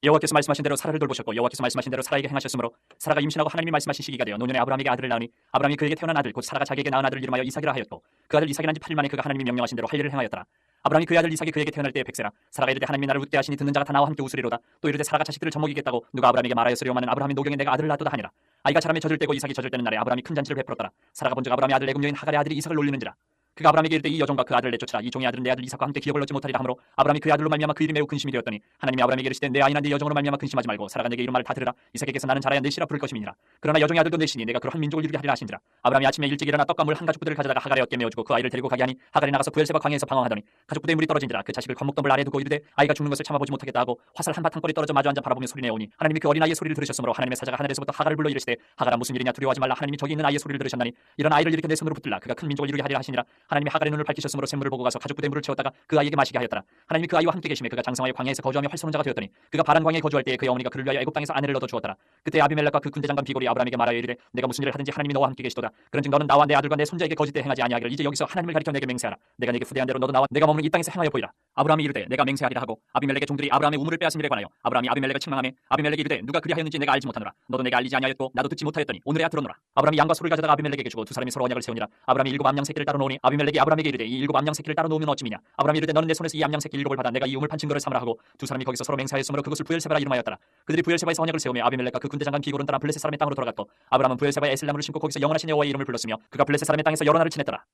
여호와께서 말씀하신 대로 사라를 돌보셨고 여호와께서 말씀하신 대로 사라에게 행하셨으므로 사라가 임신하고 하나님이 말씀하신 시기가 되어 노년에 아브라함에게 아들을 낳으니 아브라함이 그에게 태어난 아들 곧 사라가 자기에게 낳은 아들을 이름하여 이삭이라 하였고 그 아들 이삭이 난 지 8일 만에 그가 하나님이 명령하신 대로 할 일을 행하였더라. 아브라함이 그의 아들 이삭이 그에게 태어날 때에 백세라. 사라가 이르되 하나님이 나를 웃게 하시니 듣는 자가 다 나와 함께 웃으리로다. 또 이르되 사라가 자식들을 젖먹이겠다고 누가 아브라함에게 말하였으리오마는 아브라함이 노경에 내가 아들을 낳았도다 하니라. 아이가 자라매 젖을 때고 이삭이 젖을 때는 날에 아브라함이 큰 잔치를 베풀었더라. 사라가 본즉 아브라함의 아들 애굽 여인 하갈의 아들이 이삭을 놀리는지라. 그가 아브라함에게 이르되 이 여종과 그 아들을 내쫓으라. 이 종의 아들은 내 아들 이삭과 함께 기업을 얻지 못하리라 하므로 아브라함이 그 아들로 말미암아 그 일이 매우 근심이 되었더니 하나님이 아브라함에게 이르시되 내 아이나 네 여종으로 말미암아 근심하지 말고 사라가 내게 이런 말을 다 들으라. 이삭에게서 나는 자라야 넷이라 부를 것임이니라. 그러나 여종의 아들도 넷이니 내가 그러한 민족을 이루게 하리라 하신지라. 아브라함이 아침에 일찍 일어나 떡과 물 한 가죽 부대를 가져다가 하갈의 어깨에 메어주고 그 아이를 데리고 가게 하니 하갈이 나가서 부엘세바 광야에서 방황하더니 가죽 부대에 물이 떨어진지라. 그 자식을 관목덤불 아래에 두고 이르되 아이가 죽는 것을 참아보지 못하겠다 하고 화살 한 바탕거리 떨어져 마주 앉아 바라보며 소리내오니 하나님이 그 어린아이의 소리를 들으셨으므로 하나님의 사자가 하늘에서부터 하갈을 불러 이르시되 하갈아 무슨 일이냐 두려워하지 말라. 하나님이 저기 있는 아이의 소리를 들으셨나니 이런 아이를 일으켜 내 손으로 붙들라. 그가 큰 민족을 이루게 하리라 하시니라. 하나님이 하갈의 눈을 밝히셨으므로 샘물을 보고 가서 가죽 부대에 물을 채웠다가 그 아이에게 마시게 하였더라. 하나님이 그 아이와 함께 계시매 그가 장성하여 광야에서 거주하며 활선한 자가 되었더니 그가 바란 광야에 거주할 때에 그의 어머니가 그를 위하여 애굽 땅에서 아내를 얻어 주었더라. 그때 아비멜렉과 그 군대 장관 비골이 아브라함에게 말하여 이르되 내가 무슨 일을 하든지 하나님이 너와 함께 계시도다. 그런즉 너는 나와 내 아들과 내 손자에게 거짓되 행하지 아니하기를 이제 여기서 하나님을 가리켜 내게 맹세하라. 내가 네게 후대한 대로 너도 나와 내가 머무는 이 땅에서 행하여 보이라. 아브라함이 이르되 내가 맹세하리라 하고 아비멜렉의 종들이 아브라함의 우물을 빼앗은 일에 관하여 아브라함이 아비멜렉을 책망하며 아비멜렉이 이르되 누가 그리하였는지 내가 알지 못하노라. 너도 내가 알리지 아니하였고 나도 듣지 못하였더니 오늘에야 들었노라. 아브라함이 양과 소를 가져다가 아비멜렉에게 주고 두 사람이 서로 언약을 세우니라. 아브라함이 7 암양 새끼를 따로 놓으니 아비멜렉이 아브라함에게 이르되 이 7 암양 새끼를 따로 놓으면 어찌미냐. 아브라함이 이르되 너는 내 손에서 이 암양 새끼 7을 받아 내가 이 우물 판친거를 삼으라 하고 두 사람이 거기서 서로 맹세하였으므로 그것을 부엘세바라 이름하였더라. 그들이 부엘세바에서 언약을 세우며 아비멜렉과 그 군대 장관 비골은 떠나 블레셋 사람의 땅으로 돌아갔고 아브라함은 부엘세바에 에슬나무를 심고 거기서 영원하신 여호와의 이름을 불렀으며 그가 블레셋 사람의 땅에서 여러 날을 지냈더라.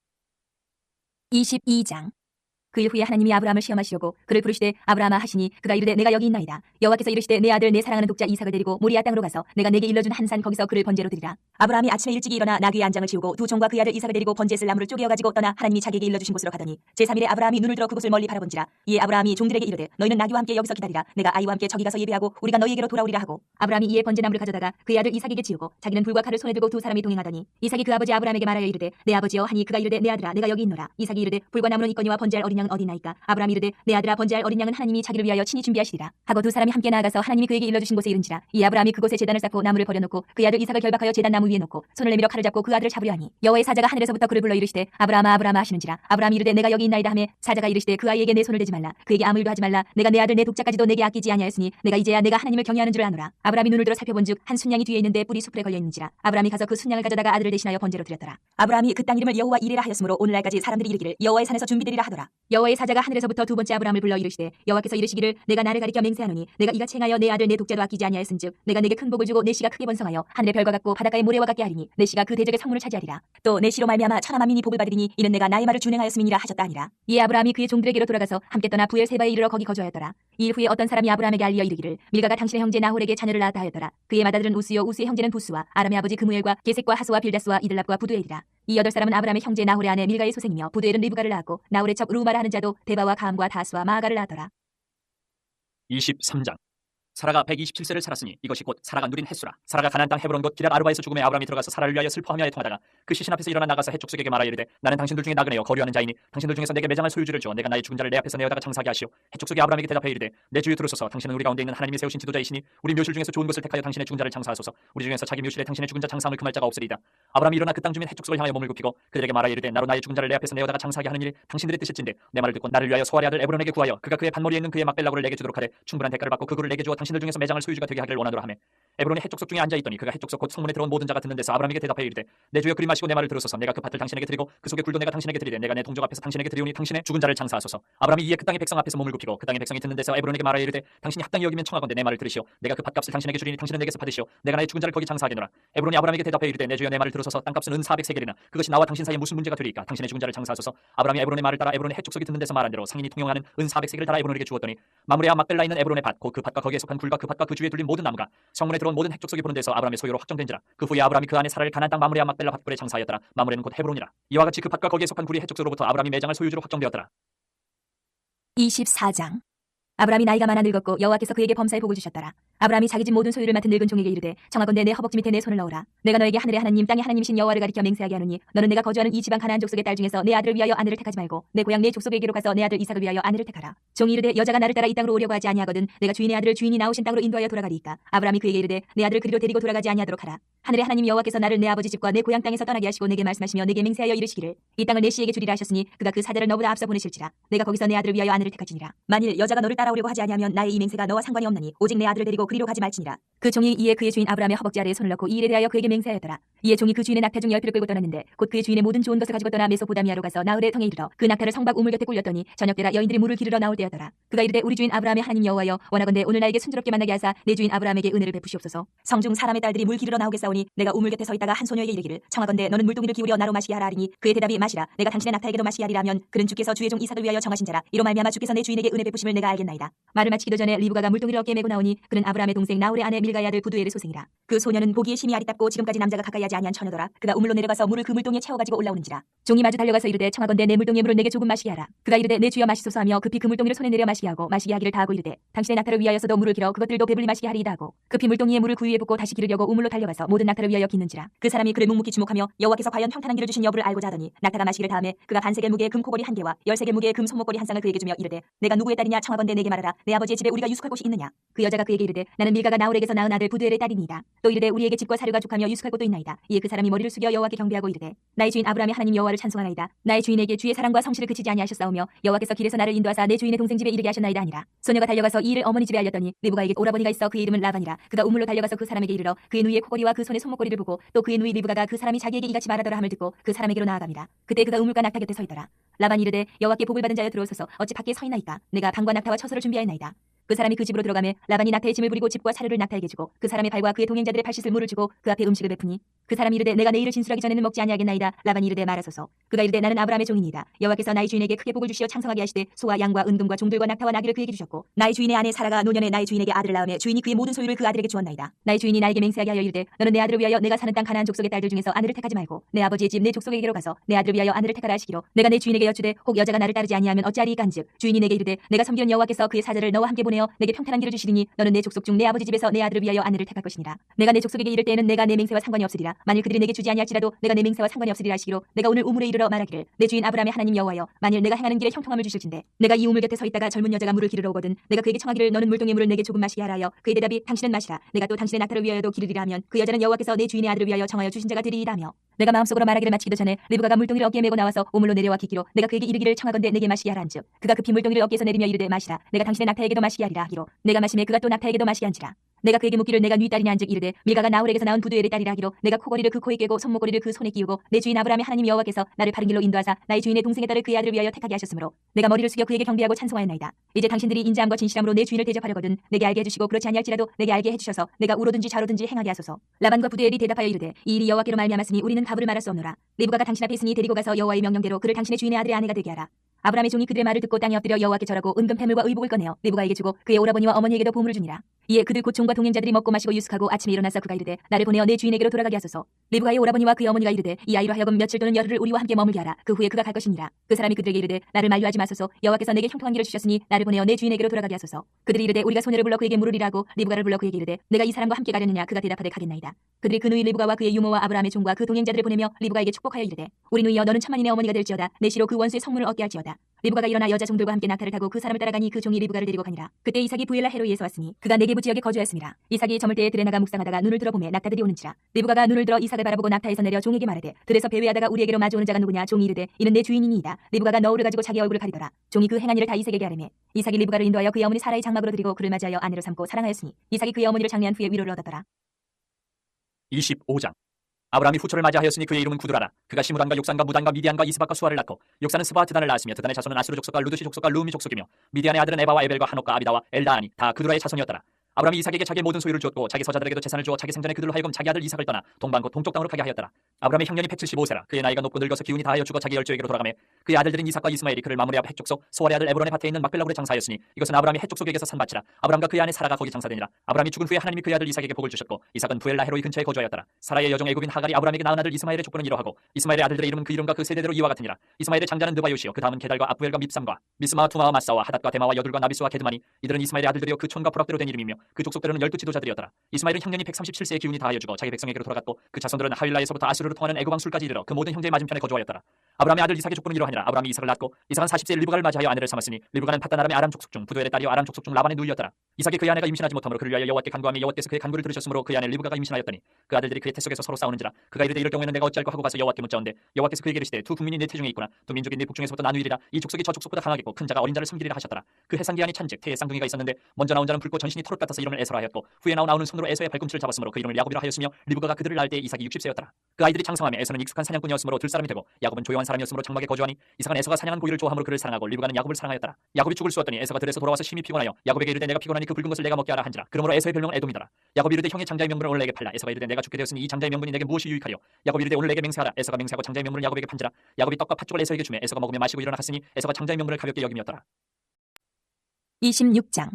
22장. 그 일 후에 하나님이 아브라함을 시험하시려고 그를 부르시되 아브라함아 하시니 그가 이르되 내가 여기 있나이다. 여호와께서 이르시되 내 아들 내 사랑하는 독자 이삭을 데리고 모리아 땅으로 가서 내가 내게 일러준 한 산 거기서 그를 번제로 드리라. 아브라함이 아침에 일찍이 일어나 나귀의 안장을 치우고 두 종과 그 아들 이삭을 데리고 번제했을 나무를 쪼개어 가지고 떠나 하나님이 자기에게 일러주신 곳으로 가더니 제3일에 아브라함이 눈을 들어 그곳을 멀리 바라본지라. 이에 아브라함이 종들에게 이르되 너희는 나귀와 함께 여기서 기다리라. 내가 아이와 함께 저기 가서 예배하고 우리가 너희에게로 돌아오리라 하고 아브라함이 이에 번제나무를 가져다가 그의 아들 이삭에게 지우고 자기는 불과 칼을 손에 들고 두 사람이 동행하더니 이삭이 그 아버지 아브라함에게 말하여 이르되 내 아버지여 하니 그가 이르되 내 아들아 내가 여기 있노라. 이삭이 이르되 불과 나무는 있거니와 번제할 어린 양은 어디나이까. 아브라함이 이르되 내 아들아 번제할 어린 양은 하나님이 자기를 위하여 친히 준비하시리라 하고 두 사람이 함께 나아가서 하나님이 그에게 일러주신 곳에 이른지라. 이 아브라함이 그곳에 제단을 쌓고 나무를 버려놓고 그의 아들 이삭을 결박하여 제단 나무 위에 놓고 손을 내밀어 칼을 잡고 그 아들을 잡으려 하니 여호와의 사자가 하늘에서부터 그를 불러 이르시되 아브라함아 아브라함아 하시는지라. 아브라함이 이르되 내가 여기 있나이다 하매 사자가 이르시되 그 아이에게 내 손을 대지 말라. 그에게 아무 일도 하지 말라. 내가 내 아들 내 독자까지도 내게 아끼지 아니하였으니 내가 이제야 내가 하나님을 경외하는 줄을 아노라. 아브라함이 눈을 들어 살펴본즉 한 순양이 뒤에 있는데 뿔이 수풀에 걸려 있는지라. 아브라함이 가서 그 순양을 가져다가 아들을 대신하여 번제로 드렸더라. 아브라함이 그 땅 이름을 여호와 이레라 하였으므로 오늘날까지 사람들이 이르기를 여호와의 산에서 준비되리라 하더라. 여호와의 사자가 하늘에서부터 두 번째 아브라함을 불러 이르시되 여호와께서 이르시기를 내가 나를 가리켜 맹세하노니 내가 이같이 행하여 내 아들 내 독자도 아끼지 아니하였은즉 내가 내게 큰 복을 주고 내 씨가 크게 번성하여 하늘의 별과 같고 바닷가의 모래와 같게 하리니 내 씨가 그 대적의 성문을 차지하리라. 또 내 씨로 말미암아 천하 만민이 복을 받으리니 이는 내가 나의 말을 준행하였음이니라 하셨다 하니라. 이에 아브라함이 그의 종들에게로 돌아가서 함께 떠나 부엘세바에 이르러 거기 거주하였더라. 이 일 후에 어떤 사람이 아브라함에게 알리어 이르기를 밀가가 당신의 형제 나홀에게 자녀를 낳았다 하였더라. 그의 맏아들은 우스요 우스의 형제는 부스와 아람의 아버지 그무엘과 게색과 하스와 빌다스와 이들랍과 부두엘이라. 이 8사람은 아브라함의 형제 나홀의 아내 밀가의 소생이며 부두엘은 리브가를 낳았고 나홀의 척 루마라 하는 자도 데바와 가함과 다스와 마아가를 낳았더라. 23장. 사라가 127세를 살았으니 이것이 곧 사라가 누린 햇수라. 사라가 가나안 땅 헤브론 곧 기럇 아르바에서 죽음에 아브라함이 들어가서 사라를 위하여 슬퍼하며 애통하다가 그 시신 앞에서 일어나 나가서 해족 속에게 말하여 이르되 나는 당신들 중에 나그네요 거류하는 자이니 당신들 중에서 내게 매장할 소유지를 주어 내가 나의 죽은 자를 내 앞에서 내어다가 장사하게 하시오. 해족 속이 아브라함에게 대답하여 이르되 내 주여 들으소서. 당신은 우리 가운데 있는 하나님이 세우신 지도자이시니 우리 묘실 중에서 좋은 것을 택하여 당신의 죽은 자를 장사하소서. 우리 중에서 자기 묘실에 당신의 죽은 자 장사함을 금할 자가 없으리이다. 아브라함이 일어나 그 땅 주민 해족 속을 향하여 몸을 굽히고 그들에게 말하여 이르되 나로 나의 죽은 자를 내 앞에서 내어다가 장사하게 하는 일이 당신들의 뜻일진데 내 말을 듣고 나를 위하여 소알의 아들 에브론에게 구하여 그가 그의 반머리에 있는 그의 막벨라고를 내게 주도록 하되 충분한 대가를 받고 그거를 내게 주어 당신들 중에서 매장할 소유주가 되게 하기를 원하노라 하매 에브론이 해족속 중에 앉아있더니 그가 해족속 곧 성문에 들어온 모든 자가 듣는 데서 아브라함에게 대답하여 이르되 내 주여 그리 마시고 내 말을 들으소서. 내가 그 밭을 당신에게 드리고 그 속의 굴도 내가 당신에게 드리되 내가 내 동족 앞에서 당신에게 드리오니 당신의 죽은 자를 장사하소서. 아브라함이 이에 그 땅의 백성 앞에서 몸을 굽히고 그 땅의 백성이 듣는 데서 에브론에게 말하여 이르되 당신이 합당히 여기면 청하건대 내 말을 들으시오. 내가 그 밭값을 당신에게 주리니 당신은 내게서 받으시오. 내가 나의 죽은 자를 거기 장사하겠노라. 에브론이 아브라함에게 대답하여 이르되 내 주여 내 말을 들으소서. 땅값은 은 400세겔이나 그것이 나와 당신 사이에 무슨 문제가 되리이까. 당신의 죽은 자를 장사하소서. 아브라함이 에브론의 말을 따라 에브론의 해족속이 듣는 데서 말한 대로 상인이 통용하는 은 400세겔을 달아 에브론에게 주었더니 마므레와 막벨라 있는 에브론의 밭 곧 그 밭과 거기에 속한 굴과 그 밭과 그 주위에 둘린 모든 나무가 성문에 들어온 모든 해족속이 보는 데서 아브라함의 소유로 확정된지라. 그 후에 아브라함이 그 안에 사라를 가나안 땅 마므레와 막벨라 밭굴에 장사하였더라. 마므레는 곧 헤브론이라. 이와 같이 그 밭과 거기에 속한 굴이 해족속으로부터 아브라함이 매장할 소유주로 확정되었더라. 24장. 아브라함이 나이가 많아 늙었고 여호와께서 그에게 범사의 복을 주셨더라. 아브라함이 자기 집 모든 소유를 맡은 늙은 종에게 이르되 청하건대 내 허벅지 밑에 내 손을 넣으라. 내가 너에게 하늘의 하나님 땅의 하나님이신 여호와를 가리켜 맹세하게 하노니 너는 내가 거주하는 이 지방 가나안 족속의 딸 중에서 내 아들을 위하여 아내를 택하지 말고 내 고향 내 족속에게로 가서 내 아들 이삭을 위하여 아내를 택하라. 종이 이르되 여자가 나를 따라 이 땅으로 오려고 하지 아니하거든 내가 주인의 아들을 주인이 나오신 땅으로 인도하여 돌아가리이까. 아브라함이 그에게 이르되 내 아들을 그리로 데리고 돌아가지 아니하도록 하라. 하늘의 하나님 여호와께서 나를 내 아버지 집과 내 고향 땅에서 떠나게 하시고 내게 말씀하시며 내게 맹세하여 이르시기를 이 땅을 내 씨에게 주리라 하셨으니 그가 그 사자를 너보다 앞서 보내실지라. 내가 거기서 내 아들을 위하여 아내를 택할지니라. 만일 여자가 너를 따라오려고 하지 아니하면 나의 이 맹세가 너와 상관이 없나니 오직 내 아들을 데리고 그리로 가지 말지니라. 그 종이 이에 그의 주인 아브라함의 허벅지 아래에 손을 넣고 이 일에 대하여 그에게 맹세하였더라. 이에 종이 그 주인의 낙타 중 10피를 끌고 떠났는데 곧 그의 주인의 모든 좋은 것을 가지고 떠나 메소포다미아로 가서 나흘의 성에 이르러 그 낙타를 성박 우물 곁에 굴렸더니 저녁때라 여인들이 물을 기르러 나올 때였더라. 그가 이르되 우리 주인 아브라함의 하나님 여호와여 원하건대 오늘 나에게 순조롭게 만나게 하사 내 주인 아브라함에게 은혜를 베푸시옵소서. 성중 사람의 딸들이 물 기르러 나오겠사오니 내가 우물 곁에 서 있다가 한 소녀에게 이르기를 청하건대 너는 물동이를 기울여 나로 마시게 하라 하리니 그의 대답이 마시라. 내가 당신의 낙타에게도 마시게 하리라 하면 그는 주께서 주의 종 이삭을 위하여 정하신 자라. 이로 말미암아 주께서 내 주인에게 은혜 베푸심을 내가 알겠나이다. 말을 마치기도 전에 리브가가 물동이를 어깨에 메고 나오니 그는 아브라함의 동생 나홀의 아내 밀가의 아들 부두엘의 소생이라. 그 소녀는 보기에 심히 아리답고 지금까지 남자가 가까이 하지 아니한 처녀더라. 그가 우물로 내려가서 물을 그 물동이에 채워가지고 올라오는지라. 종이 마주 달려가서 이르되 청하건대 내 물동이의 물을 내게 조금 마시게 하라. 그가 이르되 내 주여 마시소서 하며 급히 그 물동이를 손에 내려 마시게 하고 마시게 하기를 다하고 이르되 당신의 낙타를 위하여서도 물을 길어 그것들도 배불리 마시게 하리이다 하고 급히 물동이의 물을 그 위에 붓고 다시 기르려고 우물로 달려가서 모든 낙타를 위하여 깃는지라. 그 사람이 그를 묵묵히 주목하며 여호와께서 과연 평탄한 길을 주신 여부를 알고자 하더니 낙타가 마시기를 다음에 그가 반세겔 무게의 금 코걸이 한 개와 10세겔 무게의 금 손목걸이 한 쌍을 그에게 주며 이르되 내가 누구의 딸이냐 청하건대 내게 말하라. 내 아버지의 집에 우리가 유숙할 곳이 있느냐. 그 여자가 그에게 이르되 나는 밀가가 나홀에게서 낳은 아들 부두엘의 딸이니이다. 또 이르되 우리에게 집과 사료가 족하며 유숙할 곳도 있나이다. 이에 그 사람이 머리를 숙여 여호와께 경배하고 이르되 나의 주인 아브라함의 하나님 여호와를 찬송하나이다. 나의 주인에게 주의 사랑과 성실을 그치지 아니하셨사오며 여호와께서 길에서 나를 인도하사 내 주인의 동생 집에 이르게 하셨나이다 하니라. 소녀가 달려가서 이 일을 어머니 집에 알렸더니 리브가에게 오라버니가 있어 그의 이름은 라반이라. 그가 우물로 달려가서 그 사람에게 이르러 그의 누이의 코걸이와 그 손의 손목걸이를 보고 또 그의 누이 리브가가 그 사람이 자기에게 이같이 말하더라 함을 듣고 그 사람에게로 나아갑니다. 그때 그가 우물과 낙타 곁에 서 있더라. 라반이 이르되 여호와께 복을 받은 자여 들어오소서. 어찌 밖에 서 있나이까. 내가 방과 낙타와 처소를 준비하였나이다. 그 사람이 그 집으로 들어가매 라반이 낙타의 짐을 부리고 집과 사료를 낙타에게 주고 그 사람의 발과 그의 동행자들의 발 씻을 물을 주고 그 앞에 음식을 베푸니 그 사람이 이르되 내가 내일을 진술하기 전에는 먹지 아니하겠나이다. 라반이 이르되 말하소서. 그가 이르되 나는 아브라함의 종이니이다. 여호와께서 나의 주인에게 크게 복을 주시어 창성하게 하시되 소와 양과 은금과 종들과 낙타와 나귀를 그에게 주셨고 나의 주인의 아내 사라가 노년에 나의 주인에게 아들을 낳음에 주인이 그의 모든 소유를 그 아들에게 주었나이다. 나의 주인이 나에게 맹세하게 하여 이르되 너는 내 아들을 위하여 내가 사는 땅 가나안 족속의 딸들 중에서 아내를 택하지 말고 내 아버지의 집 내 족속에게로 가서 내 아들을 위하여 아내를 택하라 하시기로 내가 내 주인에게 여쭈되 혹 여자가 나를 따르지 아니하면 어찌하리이까 한즉 주인이 내게 이르되 내가 섬기는 여호와께서 그의 사자를 너와 함께 보내어 내게 평탄한 길을 주시리니 너는 내 족속 중 내 아버지 집에서 내 아들을 위하여 아내를 택할 것이니라. 내가 내 족속에게 이를 때에는 내가 내 맹세와 상관이 없으리라. 만일 그들이 내게 주지 아니할지라도 내가 내 맹세와 상관이 없으리라 하시기로 내가 오늘 우물에 이르러 말하기를 내 주인 아브라함의 하나님 여호와여 만일 내가 행하는 길에 형통함을 주실진대 내가 이 우물 곁에 서 있다가 젊은 여자가 물을 기르러 오거든 내가 그에게 청하기를 너는 물동의 물을 내게 조금 마시게 하라 하여 그의 대답이 당신은 마시라. 내가 또 당신의 낙타를 위하여도 기르리라 하면 그 여자는 여호와께서 내 주인의 아들을 위하여 정하여 주신 자가 되리이다 하며 내가 마음속으로 말하기를 마치기도 전에 리브가가 물동이를 어깨에 메고 나와서 우물로 내려와 기기로 내가 그에게 이르기를 청하건대 내게 마시게 하라 한즉 그가 급히 물동이를 어깨에서 내리며 이르되 마시라. 내가 당신의 낙타에게도 마시게 하리라 하기로 내가 마시매 그가 또 낙타에게도 마시게 한지라. 내가 그에게 묻기를 내가 네 딸이냐 한즉 이르되 밀가가 나홀에게서 낳은 부두엘의 딸이라 하기로 내가 코걸이를 그 코에 꿰고 손목걸이를 그 손에 끼우고 내 주인 아브라함의 하나님 여호와께서 나를 바른 길로 인도하사 나의 주인의 동생의 딸을 그의 아들을 위하여 택하게 하셨으므로 내가 머리를 숙여 그에게 경배하고 찬송하였나이다. 이제 당신들이 인자함과 진실함으로 내 주인을 대접하려거든 내게 알게 해주시고 그렇지 아니할지라도 내게 알게 해주셔서 내가 우로든지 좌로든지 행하게 하소서. 라반과 부두엘이 대답하여 이르되 이 일이 여호와께로 말미암았으니 우리는 가부를 말할 수 없노라. 리브가가 당신 앞에 있으니 데리고 가서 여호와의 명령대로 그를 당신의 주인의 아들의 아내가 되게 하라. 아브라함의 종이 그들의 말을 듣고 땅에 엎드려 여호와께 절하고 은금 패물과 의복을 꺼내어 리브가에게 주고 그의 오라버니와 어머니에게도 보물을 주니라. 이에 그들 곧 종과 동행자들이 먹고 마시고 유숙하고 아침에 일어나서 그가 이르되 나를 보내어 내 주인에게로 돌아가게 하소서. 리브가의 오라버니와 그의 어머니가 이르되 이 아이로 하여금 며칠 또는 열흘을 우리와 함께 머물게 하라. 그 후에 그가 갈 것이니라. 그 사람이 그들에게 이르되 나를 만류하지 마소서. 여호와께서 내게 형통한 길을 주셨으니 나를 보내어 내 주인에게로 돌아가게 하소서. 그들이 이르되 우리가 소녀를 불러 그에게 물으리라 하고 리브가를 불러 그에게 이르되 내가 이 사람과 함께 가려느냐. 그가 대답하되 가겠나이다. 그들이 그 누이 리브가와 그의 유모와 아브라함의 종과 그 동행자들을 보내며 리브가에게 축복하여 이르되 우리 누이여 너는 천만인의 어머니가 될지어다. 내 시로 그 원수의 성문을 얻게 할지어다. 리브가가 일어나 여자 종들과 함께 낙타를 타고 그 사람을 따라가니 그 종이 리브가를 데리고 가니라. 그때 이삭이 부엘라 헤로이에서 왔으니 그가 네게부 지역에 거주하였습니다. 이삭이 저물 때에 들에 나가 묵상하다가 눈을 들어 보매 낙타들이 오는지라. 리브가가 눈을 들어 이삭을 바라보고 낙타에서 내려 종에게 말하되 들에서 배회하다가 우리에게로 마주오는 자가 누구냐. 종이 이르되 이는 내 주인이니이다. 리브가가 너울을 가지고 자기 얼굴을 가리더라. 종이 그 행한 일을 다 이삭에게 아뢰매 이삭이 리브가를 인도하여 그의 어머니 사라의 장막으로 드리고 그를 맞이하여 아내로 삼고 사랑하였으니 이삭이 그의 어머니를 장례한 후에 위로를 얻었더라. 25장. 아브라함이 후초를 맞이하였으니 그의 이름은 구두라라. 그가 시므란과 욕산과 무단과 미디안과 이스박과 수아를 낳고 욕산은 스바와 드단을 낳았으며 드단의 자손은 아수르 족속과 루드시 족속과 루미 족속이며 미디안의 아들은 에바와 에벨과 하녹과 아비다와 엘다하니 다 그두라의 자손이었더라. 아브라함이 이삭에게 자기의 모든 소유를 주었고 자기 서자들에게도 재산을 주어 자기 생전에 그들로 하여금 자기 아들 이삭을 떠나 동방 곧 동쪽 땅으로 가게 하였더라. 아브라함의 형년이 175세라. 그의 나이가 높고 늙어서 기운이 다하여 죽어 자기 열조에게로 돌아가매 그의 아들들인 이삭과 이스마엘이 그를 마므레 앞 헷족속 소알의 아들 에브론의 밭에 있는 막벨라굴에 장사하였으니 이것은 아브라함이 헷족속에게서 산 밭이라. 아브라함과 그의 아내 사라가 거기 장사되니라. 아브라함이 죽은 후에 하나님이 그의 아들 이삭에게 복을 주셨고 이삭은 부엘라 헤로이 근처에 거주하였더라. 사라의 여종 애굽인 하갈이 아브라함에게 낳은 아들 이스마엘의 족보는 이러하고 이스마엘의 아들들의 이름은 그 이름과 그 세대대로 이와 같으니라. 이스마엘의 장자는 느바요시요 그 다음은 게달과 압부엘과 밉삼과 미스마와 투마와 마사와 하닷과 데마와 여둘과 나비스와 게드마니 이들은 이스마엘의 아들들이요 그 촌과 부락대로 된 이름이며 그 족속들은 12 지도자들이었더라. 이스마엘은 향년이 137세의 기운이 다하여 죽어 자기 백성에게로 돌아갔고 그 자손들은 하윌라에서부터 아수르로 통하는 애굽 왕술까지 이르러 그 모든 형제의 맞은편에 거주하였더라. 아브라함의 아들 이삭의 족보는 이러하니라. 아브라함이 이삭을 낳고 이삭은 40세에 리브가를 맞이하여 아내를 삼았으니 리브가는 팟단 아람의 아람 족속 중 부두엘의 딸이요 아람 족속 중 라반의 누이였더라. 이삭이 그의 아내가 임신하지 못하므로 그를 위하여 여호와께 간구하며 여호와께서 그의 간구를 들으셨으므로 그의 아내 리브가가 임신하였더니 그 아들들이 그의 태 속에서 서로 싸우는지라. 그가 이르되 이럴 경우에는 내가 어찌할꼬 하고 가서 여호와께 묻자온대 여호와께서 그에게 이르시되 두 국민이 내 태중에 있구나. 두 민족이 네 북중에서부터 나누이리라. 이 족속이 저 족속보다 강하겠고 큰 자가 어린 자를 섬기리라 하셨더라. 그 해상기한이 찬즉 태에 쌍둥이가 있었는데 먼저 나온 자는 붉고 전신이 털옷 같아서 이름을 에서라 하였고 후에 나온 아우는 손으로 에서의 발꿈치를 잡았으므로 그 이름을 야곱이라 하였으며 리브가가 그들을 낳을 때 이삭이 60세였더라. 그 아이들이 장성하며 에서는 익숙한 사냥꾼이었으므로 들사람이 되고 야곱은 조용한 사람이었으므로 장막에 거주하니 이삭은 에서가 사냥한 고기를 좋아함으로 그를 사랑하고 리브가는 야곱을 사랑하였더라. 야곱이 죽을 쏘았더니 에서가 들에서 돌아와서 심히 피곤하여 야곱에게 이르되 내가 피곤하니 그 붉은 것을 내가 먹게 하라 한지라. 그러므로 에서의 별명은 에돔이더라. 야곱이 이르되 형의 장자의 명분을 오늘 내게 팔라. 에서가 이르되 내가 죽게 되었으니 이 장자의 명분이 내게 무엇이 유익하리요. 야곱이 이르되 오늘 내게 맹세하라. 에서가 맹세하고 장자의 명분을 야곱에게 판지라. 야곱이 떡과 팥죽을 에서에게 주매 에서가 먹으며 마시고 일어나 갔으니 에서가 장자의 명분을 가볍게 여김이었더라. 26장.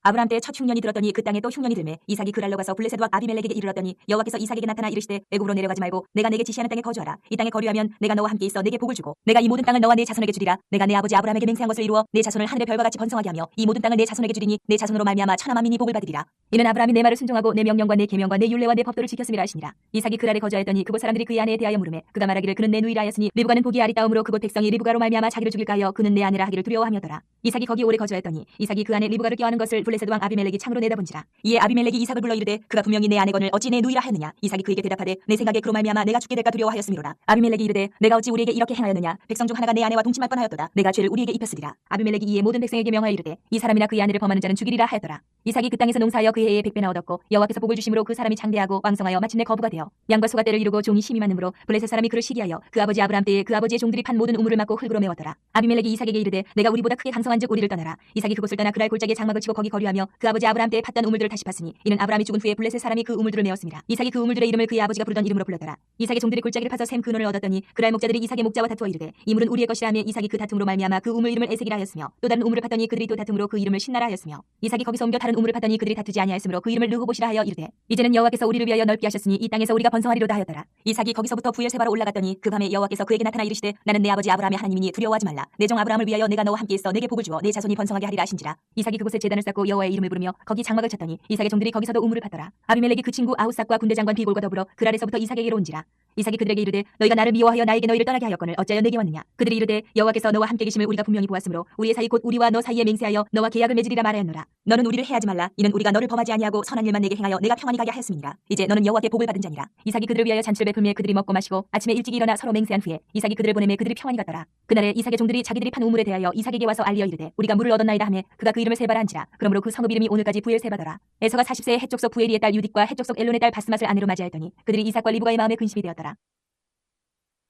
아브라함 때 첫 흉년이 들었더니 그 땅에 또 흉년이 들매 이삭이 그랄로 가서 블레셋 왕 아비멜렉에게 이르렀더니 여호와께서 이삭에게 나타나 이르시되 애굽으로 내려가지 말고 내가 내게 지시하는 땅에 거주하라. 이 땅에 거류하면 내가 너와 함께 있어 내게 복을 주고 내가 이 모든 땅을 너와 내 자손에게 주리라. 내가 내 아버지 아브라함에게 맹세한 것을 이루어 내 자손을 하늘의 별과 같이 번성하게 하며 이 모든 땅을 내 자손에게 주리니 내 자손으로 말미암아 천하 만민이 복을 받으리라. 이는 아브라함이 내 말을 순종하고 내 명령과 내 계명과 내 율례와 내 법도를 지켰음이라 하시니라. 이삭이 그랄에 거주하였더니 그곳 사람들이 그의 아내에 대하여 물으매 그가 말하기를 그는 내 누이라 하였으니 리브가는 보기에 아리따움으로 그곳 백성이 리브가로 말미암아 자기를 죽일까 하여 그는 내 아내라 하기를 두려워하며더라. 이삭이 거기 오래 거주하였더니 이삭이 그 아내 리브가를 껴안은 것을 블레셋 왕 아비멜렉이 창으로 내다본지라. 이에 아비멜렉이 이삭을 불러 이르되 그가 분명히 내 아내거늘 어찌 내 누이라 하였느냐. 이삭이 그에게 대답하되 내 생각에 그로 말미암아 내가 죽게 될까 두려워하였음이로라. 아비멜렉이 이르되 내가 어찌 우리에게 이렇게 행하였느냐. 백성 중 하나가 내 아내와 동침할 뻔하였도다. 내가 죄를 우리에게 입혔으리라. 아비멜렉이 이에 모든 백성에게 명하여 이르되 이 사람이나 그의 아내를 범하는 자는 죽이리라 하였더라. 이삭이 그 땅에서 농사하여 그 해에 100배나 얻었고 여호와께서 복을 주심으로 그 사람이 장대하고 왕성하여 마침내 거부가 되어 양과 소가 떼를 이루고 종이 힘이 많음으로 블레셋 사람이 그를 시기하여 그 아버지 아브라함 때에 그 아버지의 종들이 판 모든 우물을 막고 흙으로 메웠더라. 아비멜렉이 이삭에게 이르되 내가 우리보다 크게 강성한즉 우리를 떠나라. 이삭이 그곳을 떠나 그랄 골짜기에 장막을 치고 거기 거류하며 그 아버지 아브라함 때에 팠던 우물들을 다시 팠으니 이는 아브라함이 죽은 후에 블레셋 사람이 그 우물들을 메웠습니다. 이삭이 그 우물들의 이름을 그의 아버지가 부르던 이름으로 불렀더라. 이삭의 종들이 골짜기를 파서 샘 근원을 얻었더니 그랄 목자들이 이삭의 목자와 다투어 이르되 이 물은 우리의 것이라 하며 이삭이 그 다툼으로 말미암아 그 우물 이름을 에색이라 하였으며 또 다른 우물을 팠더니 그들이 또 다툼으로 그 이름을 신나라 하였으며 이삭이 거기서 옮겨 다른 우물을 팠더니 그들이 다투지 아니하였으므로 그 이름을 르호봇이라 하여 이르되 이제는 여호와께서 우리를 위하여 넓게 하셨으니 이 땅에서 우리가 번성하리로다 하였더라. 이삭이 거기서부터 부엘세바로 올라갔더니 그 밤에 여호와께서 그에게 나타나 이르시되 나는 내 아버지 아브라함의 하나님이니 두려워하지 말라. 내 종 아브라함을 위하여 내가 너와 함께 있어 내게 복을 주어 내 자손이 번성하게 하리라 하신지라. 이삭이 그곳에 제단을 쌓고 여호와의 이름을 부르며 거기 장막을 쳤더니 이삭의 종들이 거기서도 우물을 팠더라. 아비멜렉이 그 친구 아우삭과 군대 장관 비골과 더불어 그랄에서부터 이삭에게로 온지라. 이삭이 그들에게 이르되 너희가 나를 미워하여 나에게 너희를 떠나게 하였거늘 어찌하여 내게 왔느냐. 그들이 이르되 여호와께서 너와 함께 계심을 우리가 분명히 보았으므로 우리의 사이 곧 우리와 너 사이에 맹세하여 너와 계약을 맺으리라 말하였노라. 너는 우리를 해하지 말라. 이는 우리가 너를 범하지 아니하고 선한 일만 내게 행하여 내가 평안히 가게 하였음이니라. 이제 너는 여호와께 복을 받은 자니라. 이삭이 그들을 위하여 잔치를 베풀매 그들이 먹고 마시고 아침에 일찍 일어나 서로 맹세한 후에 이삭이 그들을 보내매 그들이 평안히 갔더라. 그날에 이삭의 종들이 자기들이 판 우물에 대하여 이삭에게 와서 알리어 이르되 우리가 물을 얻었나이다 하매 그가 그 이름을 세바라 한지라. 그러므로 그 성읍 이름이 오늘까지 부엘세바더라. 에서가 40세에 해족속 부엘리의 딸 유딕과 해족속 엘론의 딸 바스맛을 아내로 맞이하였더니 그들이 이삭과 리브가의 마음에 근심이 되었더라.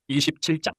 27장.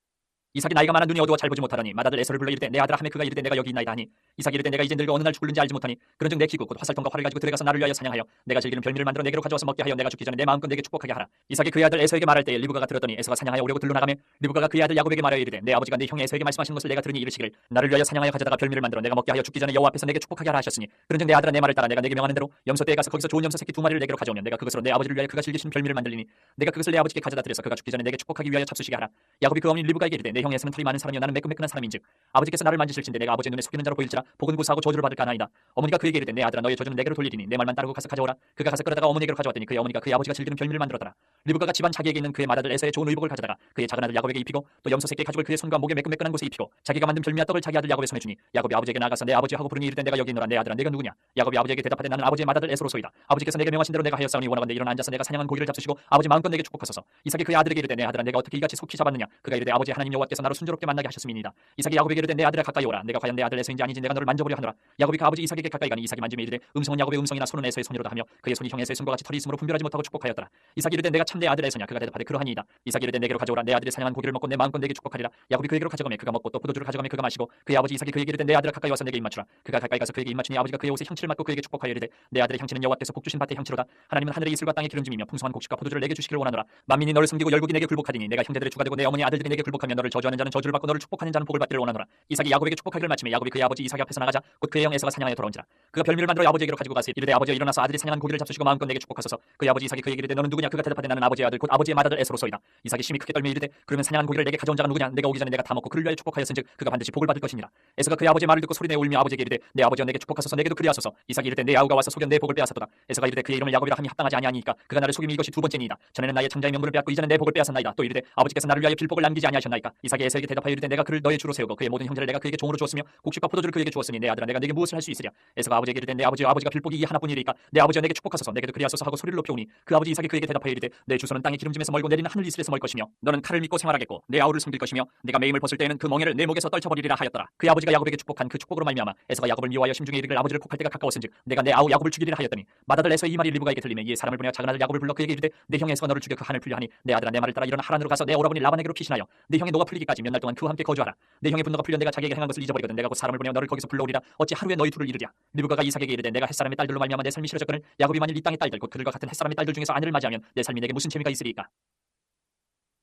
이삭이 나이가 많아 눈이 어두워 잘 보지 못하더니 맏아들 에서를 불러 이르되 내 아들아 하매 그가 이르되 내가 여기 있나이다 하니 이삭이 이르되 내가 이제 늙어 어느 날 죽을는지 알지 못하니 그런즉 내 기구 곧 화살통과 활을 가지고 들어가서 나를 위하여 사냥하여 내가 즐기는 별미를 만들어 내게로 가져와서 먹게 하여 내가 죽기 전에 내 마음껏 내게 축복하게 하라. 이삭이 그의 아들 에서에게 말할 때에 리브가가 들었더니 에서가 사냥하여 오려고 들로 나가매 리브가가 그의 아들 야곱에게 말하여 이르되 내 아버지가 내 형 에서에게 말씀하신 것을 내가 들으니 이르시기를 나를 위하여 사냥하여 가져다가 별미를 만들어 내가 먹게 하여 죽기 전에 여호와 앞에서 내게 축복하게 하라 하셨으니 그런즉 내 아들아 내 말을 따라 내가 내게 명하는 대로 염소 떼에 가서 거기서 좋은 염소 새끼 2마리를 내게로 가져오면 내가 그것으로 내 아버지를 위하여 그가 즐기신 별미를 만들리니 내가 그것을 내 아버지께 가져다 드려서 그가 죽기 전에 내게 축복하기 위하여 잡수시게 하라. 야곱이 그 어머니 리브가에게 이르되 내 형 에서는 털이 많은 사람이요 나는 매끈매끈한 사람인즉 아버지께서 나를 만지실진데 내가 아버지의 눈에 속이는 자로 보일지라 복은 구사하고 저주를 받을까 하나이다. 어머니가 그에게 이르되 내 아들아 너의 저주는 내게로 돌리리니 내 말만 따르고 가서 가져오라. 그가 가서 끌어다가 어머니에게로 가져왔더니 그의 어머니가 그의 아버지가 즐기는 별미를 만들었더라. 리브가가 집안 자기에게 있는 그의 맏아들 에서의 좋은 의복을 가져다가 그의 작은 아들 야곱에게 입히고 또 염소 새끼의 가죽을 그의 손과 목에 매끈매끈한 곳에 입히고 자기가 만든 별미와 떡을 자기 아들 야곱의 손에 주니 야곱이 아버지에게 나가서 내 아버지 하고 부르니 이르되 내가 여기 있노라. 내 아들아 내가 누구냐. 야곱이 아버지에게 대답하되 나는 아버지의 맏아들 에서로소이다. 아버지께서 내게 명하신 대로 내가 하였사오니 원하건대 일어나 앉아서 내가 사냥한 고기를 잡수시고 아버지 마음껏 내게 축복하소서. 이삭이 그의 아들에게 이르되 내 아들아 내가 어떻게 이같이 속히 잡았느냐. 그가 이르되 아버지 하나님 여호와께서 나를 순조롭게 만나게 하셨음이니이다. 이삭이 야곱에게 이르되 내 아들아 가까이 오라. 내가 과연 내 아들 에서인지 아닌지 내가 너를 만져보려 하노라. 야곱이 그 아버지 이삭에게 가까이 가니 이삭이 만지며 이르되 음성은 야곱의 음성이나 손은 에서의 손이로다 하며 그의 손이 형 에서의 손과 같이 털이 있으므로 분별하지 못하고 축복하였더라. 이삭이 이르되 내가 참 내 아들 에서냐. 그가 대답하되 그러하니이다. 이삭이 이르되 내게로 가져오라. 내 아들이 사냥한 고기를 먹고 내 마음껏 내게 축복하리라. 야곱이 그에게로 가져가매 그가 먹고 또 포도주를 가져가매 그가 마시고 그의 아버지 이삭이 그에게 이르되 내 아들아 가까이 와서 내게 입맞추라. 그가 가까이 가서 그에게 입맞추니 아버지가 그의 옷에 향취를 맡고 그에게 축복하여 이르되 내 아들의 향취는 여호와께서 복 주신 밭의 향취로다. 하나님은 하늘의 이슬과 땅의 기름짐이며 풍성한 곡식과 포도주를 내게 주시기를 원하노라. 만민이 너를 섬기고 열국이 내게 굴복하리니 내가 형제들의 주가 되고 내 어머니 아들들이 내게 굴복하며 너를 저주하는 자는 저주를 받고 너를 축복하는 자는 복을 받기를 원하노라. 이삭이 야곱에게 축복하기를 마치매 야곱이 그의 아버지 이삭 앞에서 나가자 곧 그의 형 에서가 사냥하여 돌아온지라. 그가 별미를 만들어 아버지에게로 가지고 가서 이르되 아버지여 일어나서 아들이 사냥한 고기를 잡수시고 마음껏 내게 축복하소서. 그의 아버지 이삭이 그에게 이르되 너는 누구냐? 그가 대답하되 나는 아버지의 아들 곧 아버지의 맏아들 에서로소이다. 이삭이 심히 크게 떨며 이르되 그러면 사냥한 고기를 내게 가져온 자가 누구냐? 내가 오기 전에 내가 다 먹고 그를 위하여 축복하였은즉 그가 반드시 복을 받을 것이니라. 에서가 그의 아버지의 말을 듣고 소리내어 울며 아버지에게 이르되 내 아버지여 내게 축복하소서. 내게도 그리하소서. 이삭이 이르되 내 아우가 와서 속여 내 복을 빼앗았도다. 에서가 이르되 그의 이름을 야곱이라 함이 합당하지 아니하니까 그가 나를 속임이 이것이 두 번째니이다. 전에는 나의 장자의 명분을 빼앗고 이제는 내 복을 빼앗았나이다. 또 이르되 아버지께서 나를 위하여 빌복을 남기지 아니하셨나이까. 이삭이 에서에게 대답하여 이르되 내가 그를 너의 주로 세우고 그의 모든 형제를 내가 그에게 종으로 주었으며 곡식과 포도주를 그에게 주었으니 내 아들아 내가 내게 무엇을 할 수 있으랴. 에서가 아버지에게 이르되 내 아버지여 아버지가 빌복이 이 하나뿐이리까 내 아버지여 내게 축복하소서. 내게도 그리하소서 하고 소리를 높여오니 그 아버지 이삭이 그에게 대답하여 이르되 내 주소는 땅의 기름짐에서 멀고 내리는 하늘 이슬에서 멀 것이며 너는 칼을 믿고 생활하겠고 내 아우를 섬길 것이며 내가 매임을 벗을 때에는 그 멍에를 내 목에서 떨쳐버리리라 하였더라. 그의 아버지가 야곱에게 축복한 그 축복으로 말미암아 에서가 야곱을 미워하여 심중에 이르기를 아버지를 폭할 때가 가까웠은즉 내가 내 아우 야곱을 죽이리라 하였더니 맏아들 에서의 이 말이 리브가에게 들리매 이에 사람을 보내어 작은 아들 야곱을 불러 그에게 이르되 내 형 에서가 너를 죽여 그 한을 풀려 하니 내 아들아 내 말을 따라 일어나 하란으로 가서 내 오라버니 라반에게로 피신하여 내 형의 노가 풀리기까지 몇 날 동안 그와 함께 거주하라. 내 형의 분노가 풀려 내가 자기에게 행한 것을 잊어버리거든 내가 곧 사람을 보내어 너를 거기서 불러오리라. 어찌 하루에 너희 둘을 이르랴. 리브가가 이삭에게 이르되 내가 햇사람의 딸들로 말미암아 내 삶이 싫어졌거늘 야곱이 만일 이 땅의 딸들 곧 그들과 같은 햇사람의 딸들 중에서 아내를 맞이하면 내 삶이 내게 무슨 재미가 있으리이까.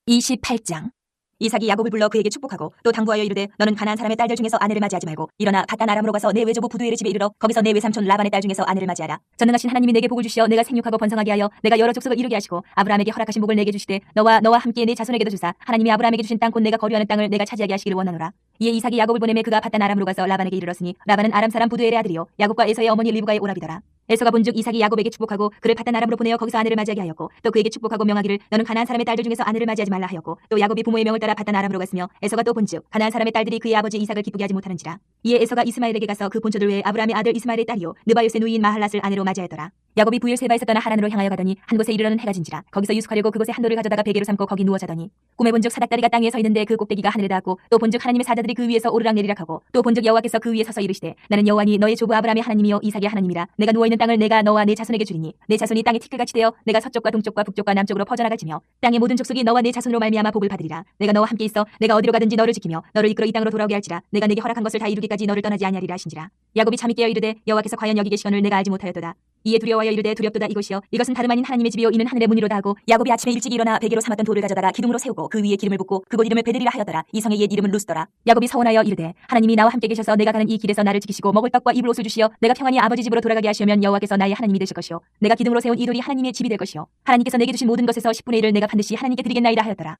28장. 이삭이 야곱을 불러 그에게 축복하고 또 당부하여 이르되 너는 가나안 사람의 딸들 중에서 아내를 맞이하지 말고 일어나 바단 아람으로 가서 내 외조부 부두엘의 집에 이르러 거기서 내 외삼촌 라반의 딸 중에서 아내를 맞이하라. 전능하신 하나님이 내게 복을 주시어 내가 생육하고 번성하게 하여 내가 여러 족속을 이루게 하시고 아브라함에게 허락하신 복을 내게 주시되 너와 함께 내 자손에게도 주사 하나님이 아브라함에게 주신 땅 곧 내가 거류하는 땅을 내가 차지하게 하시기를 원하노라. 이에 이삭이 야곱을 보내매 그가 바단 아람으로 가서 라반에게 이르렀으니 라반은 아람 사람 부두엘의 아들이요 야곱과 에서의 어머니 리브가의 오라비더라. 에서가 본즉 이삭이 야곱에게 축복하고 그를 바단 아람으로 보내어 거기서 아내를 맞이하게 하였고 또 그에게 축복하고 명하기를 너는 가나안 사람의 딸들 중에서 아내를 맞이하지 말라 하였고 또 야곱이 부모의 명을 따라 바단 아람으로 갔으며 에서가 또 본즉 가나안 사람의 딸들이 그의 아버지 이삭을 기쁘게 하지 못하는지라. 이에 에서가 이스마엘에게 가서 그 본초들 외에 아브라함의 아들 이스마엘의 딸이요 느바요스의 누이인 마할랏을 아내로 맞이하였더라. 야곱이 부엘세바에서 떠나 하란으로 향하여 가더니 한 곳에 이르러는 해가 진지라. 거기서 유숙하려고 그곳에 한 돌을 가져다가 베개로 삼고 거기 누워 자더니 꿈에 본즉 사닥다리가 땅 위에 서 있는데 그 꼭대기가 하늘에 닿았고 또 본즉 하나님의 사자들이 그 위에서 오르락내리락 하고 또 본즉 여호와께서 그 위에 서서 이르시되 나는 여호와니 너의 조부 아브라함의 하나님이요 이삭의 하나님이라. 내가 누워있는 땅을 내가 너와 내 자손에게 주리니 내 자손이 땅의 티끌같이 되어 내가 서쪽과 동쪽과 북쪽과 남쪽으로 퍼져나갈지며 땅의 모든 족속이 너와 내 자손으로 말미암아 복을 받으리라. 내가 너와 함께 있어 내가 어디로 가든지 너를 지키며 너를 이끌어 이 땅으로 돌아오게 할지라. 내가 내게 허락한 것을 다 이루기까지 너를 떠나지 아니하리라 하신지라. 야곱이 잠이 깨어 이르되 여호와께서 과연 여기 계시거늘 내가 알지 못하였도다. 이에 두려워하여 이르되 두렵도다 이것이여 이것은 다름 아닌 하나님의 집이요 이는 하늘의 문이로다 하고 야곱이 아침에 일찍 일어나 베개로 삼았던 돌을 가져다가 기둥으로 세우고 그 위에 기름을 붓고 그곳 이름을 베들이라 하였더라. 이 성의 옛 이름은 루스더라. 야곱이 서원하여 이르되 하나님이 나와 함께 계셔서 내가 가는 이 길에서 나를 지키시고 먹을 떡과 입을 옷을 주시어 내가 평안히 아버지 집으로 돌아가게 하시면 여호와께서 나의 하나님이 되실 것이요 내가 기둥으로 세운 이 돌이 하나님의 집이 될 것이요 하나님께서 내게 주신 모든 것에서 10분의 1을 내가 반드시 하나님께 드리겠나이다 하였더라.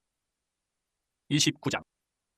29장.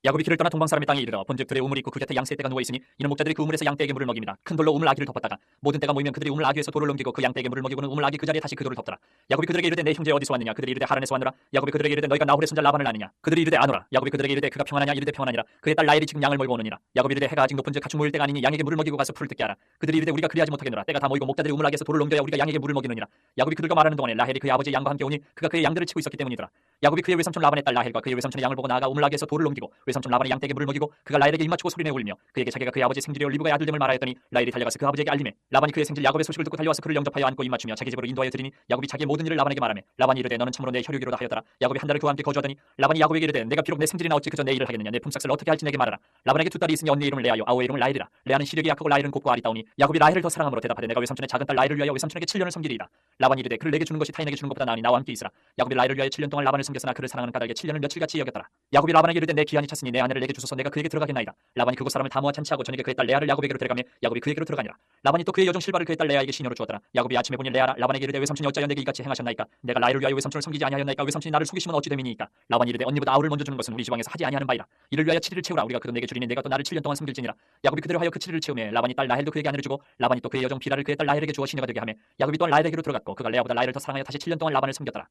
야곱이 길을 떠나 동방 사람의 땅에 이르러 본즉 들에 우물이 있고 그 곁에 양새의 떼가 누워 있으니 이는 목자들이 그 우물에서 양떼에게 물을 먹입니다. 큰 돌로 우물 아기를 덮었다가 모든 때가 모이면 그들이 우물 아기에서 돌을 넘기고 그 양떼에게 물을 먹이고는 우물 아기 그 자리에 다시 그 돌을 덮더라. 야곱이 그들에게 이르되 내 형제 어디서 왔느냐? 그들이 이르되 하란에서 왔노라. 야곱이 그들에게 이르되 너희가 나홀의 손자 라반을 아느냐? 그들이 이르되 아노라. 야곱이 그들에게 이르되 그가 평안하냐? 이르되 평안하니라. 그의 딸 라헬이 지금 양을 몰고 오느니라. 야곱이 이르되 해가 아직 높은즉 가축 모일 때가 아니니 양에게 물을 먹이고 가서 풀을 뜯게 하라. 그들이 이르되 우리가 그리하지 못하겠노라. 때가 다 모이고 목자들이 우물 아기에서 돌을 옮겨야 우리가 양에게 물을 먹이느니라. 야곱이 그들과 말하는 동안에 라헬이 그의 아버지 양과 함께 오니 그가 그의 양들을 치고 있었기 때문이더라. 야곱이 그의 외삼촌 라반의 딸 라헬과 그의 외삼촌의 양을 보고 나아가 우물 아기에서 돌을 옮기고 외삼촌 라반의 양떼에게 물을 먹이고 그가 라헬에게 입맞추고 소리내 울며 그에게 자기가 그의 아버지 생질이요 리브가의 아들됨을 말하였더니 라헬이 달려가서 그 아버지에게 알리매 라반이 그의 생질 야곱의 소식을 듣고 달려와서 그를 영접하여 안고 입맞추며 자기 집으로 인도하여 드리니 야곱이 자기의 모든 일을 라반에게 말하매 라반이 이르되 너는 참으로 내 혈육이로다 하였더라. 야곱이 한 달을 그와 함께 거주하더니 라반이 야곱에게 이르되 내가 비록 내 생질이나 어찌 그저 내 일을 하겠느냐? 내 품삯을 어떻게 할지 내게 말하라. 라반에게 두 딸이 있으니 언니 이름을 레아요 아우의 이름을 라헬이라. 레아는 시력이 약하고 라헬은 곱고 아리따우니 야곱이 라헬을 더 사랑함으로 대답하되 내가 외삼촌의 작은 딸 라헬을 위하여 외삼촌에게 7년을 섬기리이다. 라반이 이르되 그를 내게 주는 것이 타인에게 주는 것보다 나으니 나와 함께 있으라. 야곱이 라헬을 위하여 7년 동안 라반을 섬겼으나 그를 사랑하는 까닭에 7년을 며칠같이 여겼더라. 야곱이 라반에게 이르되 내 기한이 찼으니 내 아내를 내게 주소서 내가 그에게 들어가겠나이다. 라반이 그곳 사람을 다 모아 잔치하고 저녁에 그의 딸 레아를 야곱에게로 데려가며 야곱이 그에게로 들어가니라. 라반이 또 그의 여종 실바를 그의 딸 레아에게 시녀로 주었더라. 야곱이 아침에 보니 레아라. 라반에게 이르되 외삼촌이 어찌하여 내게 이같이 행하셨나이까? 내가 라헬을 위하여 외삼촌을 섬기지 아니하였나이까? 외삼촌이 나를 속이시면 어찌 됨이니까? 라반이 이르되 언니보다 아우를 먼저 주는 것은 우리 지방에서 하지 아니하는 바이라. 이를 위하여 7일을 채우라. 우리가 그 돈 내게 주리니 내가 또 나를 7년 동안 섬길지니라. 야곱이 그대로 하여 그 7일을 채우매 라반이 딸 라헬도 그에게 아내를 주고 라반이 또 그의 여종 비라를 그의 딸 라헬에게 주어 시녀가 되게 하며 야곱이 또한 라헬에게로 들어갔고 그가 레아보다 라헬을 더 사랑하여 다시 7년 동안 라반을 섬겼더라.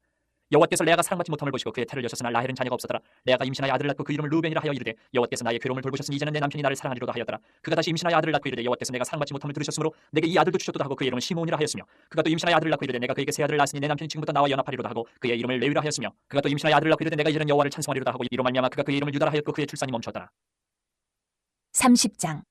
여호와께서 레아가 사랑받지 못함을 보시고 그의 태를 여셨으나 라헬은 자녀가 없었더라. 레아가 임신하여 아들을 낳고 그 이름을 르우벤이라 하여 이르되 여호와께서 나의 괴로움을 돌보셨으니 이제는 내 남편이 나를 사랑하리로다 하였더라. 그가 다시 임신하여 아들을 낳고 이르되 여호와께서 내가 사랑받지 못함을 들으셨으므로 내게 이 아들도 주셨도다 하고 그의 이름은 시므온이라 하였으며 그가 또 임신하여 아들을 낳고 이르되 내가 그에게 새 아들을 낳았으니 내 남편이 지금부터 나와 연합하리로다 하고 그의 이름을 레위라 하였으며 그가 또 임신하여 아들을 낳고 이르되 내가 이제는 여호와를 찬송하리로다 하고 이로 말미암아 그가 그의 이름을 유다라 하였고 그의 출산이 멈추었더라. 30장.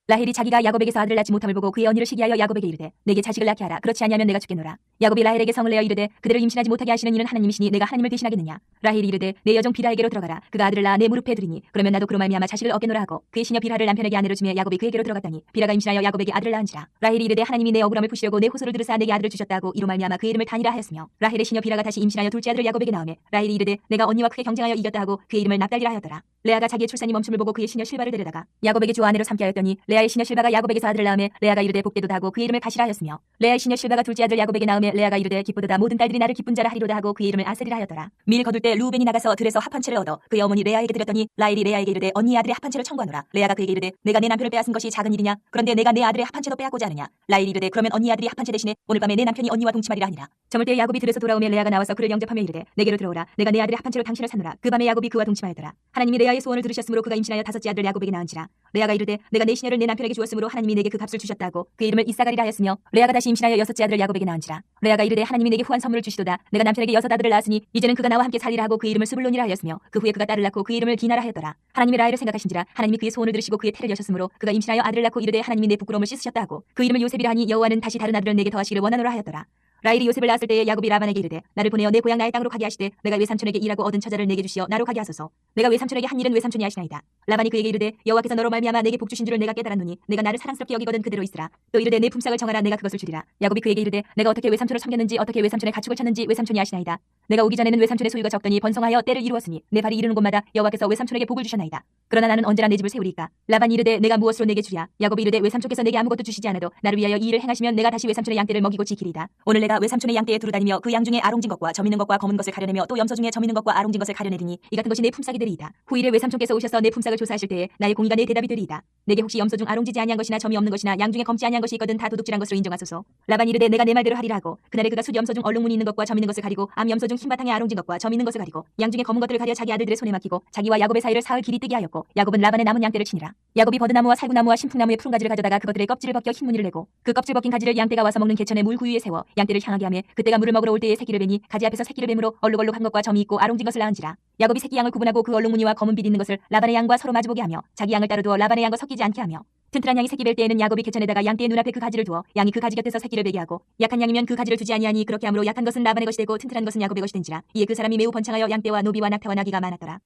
라헬이 자기가 야곱에게서 아들을 낳지 못함을 보고 그의 언니를 시기하여 야곱에게 이르되 내게 자식을 낳게 하라. 그렇지 아니하면 내가 죽겠노라. 야곱이 라헬에게 성을 내어 이르되 그들을 임신하지 못하게 하시는 이는 하나님이시니 내가 하나님을 대신하겠느냐? 라헬이 이르되 내 여종 비라에게로 들어가라. 그가 아들을 낳아 내 무릎에 두리니 그러면 나도 그로 말미암아 자식을 얻겠노라 하고 그의 시녀 비라를 남편에게 아내로 주며 야곱이 그에게로 들어갔더니 비라가 임신하여 야곱에게 아들을 낳은지라. 라헬이 이르되 하나님이 내 억울함을 푸시려고 내 호소를 들으사 내게 아들을 주셨다 하고 이로 말미암아 그의 이름을 단이라 하였으며 라헬의 시녀 비라가 다시 임신하여 둘째 아들을 야곱에게 낳으며 라헬이 이르되 내가 언니와 크게 경쟁하여 이겼다 하고 그의 이름을 납달리라 하였더라. 레아가 자기의 출산이 멈춤을 보고 그의 시녀 실바를 데려다가 야곱에게 주어 아내로 삼게 하였더니 레아가 레아의 시녀 실바가 야곱에게서 아들을 낳음에 레아가 이르되 복되도다 하고 그의 이름을 가시라 하였으며 레아의 시녀 실바가 둘째 아들 야곱에게 낳음에 레아가 이르되 기쁘도다 모든 딸들이 나를 기쁜 자라 하리로다 하고 그의 이름을 아셀이라 하였더라. 밀 거둘 때 루벤이 나가서 들에서 합한 채를 얻어 그의 어머니 레아에게 드렸더니 라헬이 레아에게 이르되 언니의 아들의 합한 채를 청구하노라. 레아가 그에게 이르되 내가 내 남편을 빼앗은 것이 작은 일이냐? 그런데 내가 내 아들의 합한 채도 빼앗고자 하느냐? 라헬이 이르되 그러면 언니 아들이 합한 채 대신에 오늘 밤에 내 남편이 언니와 동침하리라 하니라. 저물 때 야곱이 들에서 돌아오며 레아가 나와서 그를 영접하며 이르되 내게로 들어오라. 내가 내 아들의 합한 채로 당신을 사노라. 그 밤에 야곱이 그와 동침하였더라. 하나님이 레아의 소원을 들으셨으므로 그가 임신하여 다섯째 아들 야곱에게 낳은지라. 레아가 이르되 내가 내 시녀를 내 남편에게 주었으므로 하나님이 내게 그 값을 주셨다 하고 그의 이름을 이사가리라 하였으며 레아가 다시 임신하여 여섯째 아들을 야곱에게 낳은지라. 레아가 이르되 하나님이 내게 후한 선물을 주시도다. 내가 남편에게 여섯 아들을 낳았으니 이제는 그가 나와 함께 살리라 하고 그의 이름을 스불론이라 하였으며 그 후에 그가 딸을 낳고 그의 이름을 디나라 하였더라. 하나님이 라헬을 생각하신지라. 하나님이 그의 소원을 들으시고 그의 태를 여셨으므로 그가 임신하여 아들을 낳고 이르되 하나님이 내 부끄러움을 씻으셨다 하고 그 이름을 요셉이라 하니 여호와는 다시 다른 아들을 내게 더하시기를 원하노라 하였더라. 라헬이 요셉을 낳았을 때에 야곱이 라반에게 이르되 나를 보내어 내 고향 나의 땅으로 가게 하시되 내가 외삼촌에게 일하고 얻은 처자를 내게 주시어 나로 가게 하소서. 내가 외삼촌에게 한 일은 외삼촌이 하시나이다. 라반이 그에게 이르되 여호와께서 너로 말미암아 내게 복 주신 줄을 내가 깨달았노니 내가 나를 사랑스럽게 여기거든 그대로 있으라. 또 이르되 내 품삯을 정하라 내가 그것을 주리라. 야곱이 그에게 이르되 내가 어떻게 외삼촌을 섬겼는지 어떻게 외삼촌의 가축을 쳤는지 외삼촌이 아시나이다. 내가 오기 전에는 외삼촌의 소유가 적더니 번성하여 때를 이루었으니 내 발이 이르는 곳마다 여호와께서 외삼촌에게 복을 주셨나이다. 그러나 나는 언제나 내 집을 세우리까. 라반이 이르되 내가 무엇으로 내게 주랴. 야곱이 이르되 외삼촌께서 내게 아무것도 주시지 않아도 나를 위하여 이 일을 행하시면 내가 다시 외삼촌의 양떼를 먹이고 지키리이다. 오늘 내가 외삼촌의 양떼에 두루다니며 그 양 중에 아롱진 것과 점 있는 것과 검은 것을 가려내며 또 염소 중에 점 있는 것과 아롱진 것을 가려내리니 이 같은 것이 내 품삯이 되리이다. 후일에 외삼촌께서 오셔서 내 품삯을 조사하실 때에 나의 공의가 내 대답이 되리이다. 내게 혹시 염소 중 아롱지지 아니한 것이나 점이 없는 것이나 양 중에 검지 아니한 것이 있거든 다 도둑질한 것으로 인정하소서. 라반이 이르되 내가 내 말대로 하리라 하고 그날에 그가 숫 염소 중 얼룩무늬 있는 것과 점 있는 것을 가리고 암 염소 중 흰바탕에 아롱진 것과 점 있는 것을 가리고 양 중에 검은 것들을 가려 자기 아들들의 손에 맡기고 자기와 야곱의 사이를 사흘 길이 뜨게 하였고 야곱은 라반의 남은 양떼를 치니라. 야곱이 버드나무와 살구나무와 신풍나무의 푸른 가지를 가져다가 그것들의 껍질을 벗겨 흰 무늬를 내고 그 껍질 벗긴 가지를 양떼가 와서 먹는 개천의 물 구유에 세워 양떼를 향하게 하며 그때가 물을 먹으러 올 때에 새끼를 베니 가지 앞에서 새끼를 뱀으로 얼룩얼룩한 것과 점이 있고 아롱진 것을 낳은지라. 야곱이 새끼 양을 구분하고 그 얼룩무늬와 검은 빛 있는 것을 라반의 양과 서로 마주보게 하며 자기 양을 따로 두어 라반의 양과 섞이지 않게 하며 튼튼한 양이 새끼 뵐 때에는 야곱이 개천에다가 양떼의 눈앞에 그 가지를 두어 양이 그 가지 곁에서 새끼를 베게 하고 약한 양이면 그 가지를 두지 아니하니 그렇게 함으로 약한 것은 라반의 것이 되고 튼튼한 것은 야곱의 것이 된지라. 이에 그 사람이 매우 번창하여 양떼와 노비와 낙타와 나귀가 많았더라.